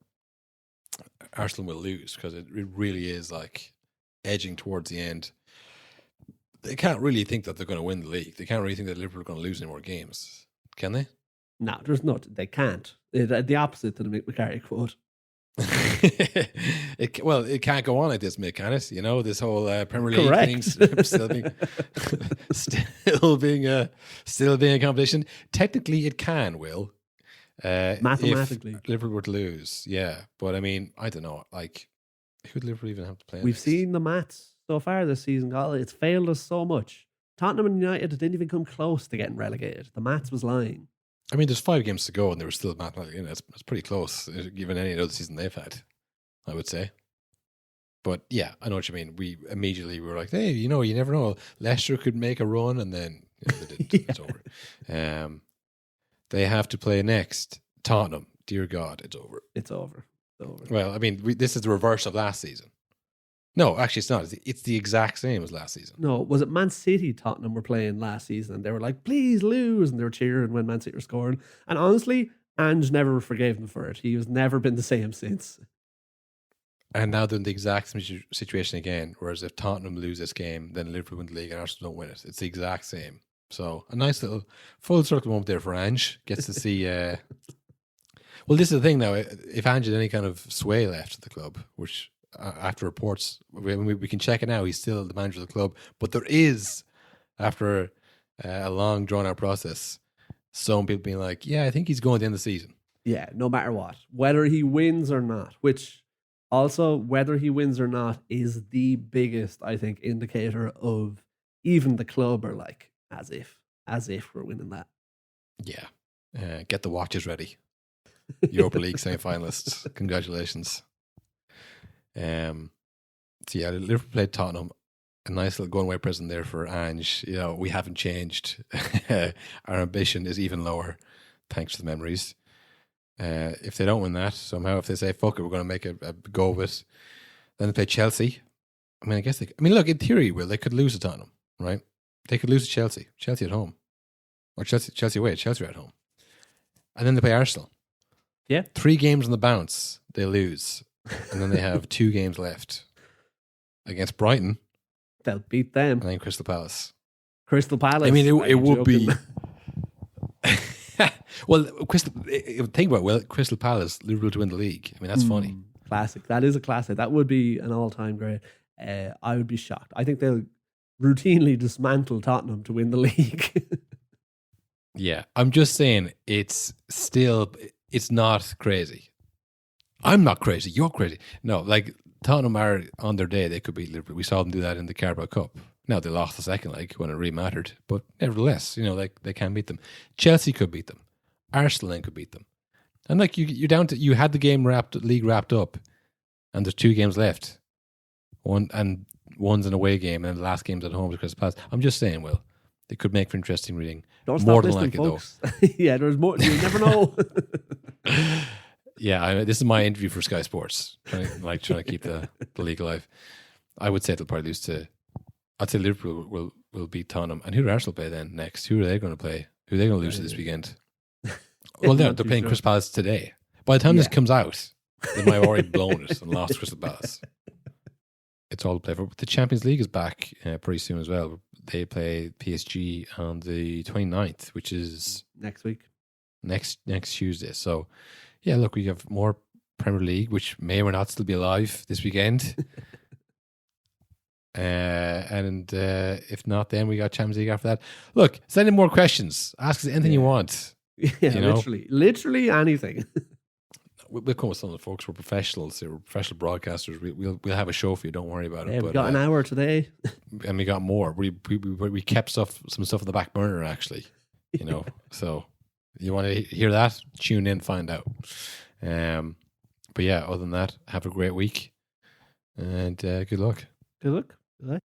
Arsenal will lose because it really is like edging towards the end. They can't really think that they're going to win the league. They can't really think that Liverpool are going to lose any more games. Can they? No, there's not. They can't. The opposite to the Mick McCarthy quote. It can't go on like this, Mick, can it? You know, this whole Premier League thing still being a competition. Technically, it can, Will. Mathematically. If Liverpool were to lose, yeah. But I mean, I don't know. Like, who would Liverpool even have to play? We've next? seen the maths so far this season, Golly. It's failed us so much. Tottenham and United didn't even come close to getting relegated. The maths was lying. I mean, there's 5 games to go, and they were still mathematically in. That's pretty close, given any other season they've had, I would say. But yeah, I know what you mean. We immediately were like, hey, you know, you never know. Leicester could make a run, and then they didn't. It's over. They have to play next Tottenham. Dear God, it's over. It's over. Well, I mean, this is the reverse of last season. No, actually, it's not. It's the exact same as last season. No, was it Man City Tottenham were playing last season and they were like, please lose, and they were cheering when Man City were scoring. And honestly, Ange never forgave them for it. He has never been the same since. And now they're in the exact same situation again, whereas if Tottenham lose this game, then Liverpool win the league and Arsenal don't win it. It's the exact same. So a nice little full circle moment there for Ange. Gets to see... Well, this is the thing now. If Ange had any kind of sway left at the club, which... after reports, we can check it now, he's still the manager of the club. But there is, after a long, drawn-out process, some people being like, yeah, I think he's going to end the season. Yeah, no matter what. Whether he wins or not, which also, whether he wins or not is the biggest, I think, indicator of even the club are like, as if we're winning that. Yeah. Get the watches ready. Europa League semi-finalists. Congratulations. So yeah, Liverpool played Tottenham. A nice little going away present there for Ange. You know, we haven't changed. Our ambition is even lower, thanks to the memories. If they don't win that somehow, if they say fuck it, we're going to make a go of it, then they play Chelsea. I mean, look, in theory, they could lose to Tottenham, right? They could lose to Chelsea at home, or Chelsea away, Chelsea at home, and then they play Arsenal. Yeah, 3 games on the bounce, they lose. And then they have 2 games left against Brighton. They'll beat them. And then Crystal Palace. I mean, it would be. Well, think about it. Crystal Palace, Liverpool to win the league. I mean, that's funny. Classic. That is a classic. That would be an all-time great. I would be shocked. I think they'll routinely dismantle Tottenham to win the league. Yeah, I'm just saying it's not crazy. I'm not crazy. You're crazy. No, like Tottenham are on their day. They could beat Liverpool. We saw them do that in the Carabao Cup. Now they lost the second leg when it really mattered, but nevertheless, you know, like they can beat them. Chelsea could beat them. Arsenal then could beat them. And like you're down to, you had the league wrapped up, and there's 2 games left. One's an away game, and the last game's at home because Crystal Palace. I'm just saying, Will, they could make for interesting reading. Don't stop more than listening, likely, folks. Yeah, there's more. You never know. Yeah, this is my interview for Sky Sports. Trying to keep the league alive. I would say they'll probably lose to. I'd say Liverpool will beat Tottenham. And who do Arsenal play then next? Who are they going to play? Who are they going to lose to this weekend? Well, they're playing Crystal Palace today. By the time this comes out, they might have already blown it and lost Crystal Palace. It's all to play for. But the Champions League is back pretty soon as well. They play PSG on the 29th, which is next week. Next Tuesday. So. Yeah, look, we have more Premier League, which may or not still be alive this weekend. And if not, then we got Champions League after that. Look, send in more questions. Ask us anything you want. Yeah, you know? literally anything. we'll come with something, folks. We're professionals. We're professional broadcasters. We'll have a show for you. Don't worry about it. Yeah, we got an hour today, and we got more. We kept some stuff in the back burner, actually. You know, so you want to hear that? Tune in, find out. But yeah, other than that, have a great week, and good luck. Good luck. Good luck.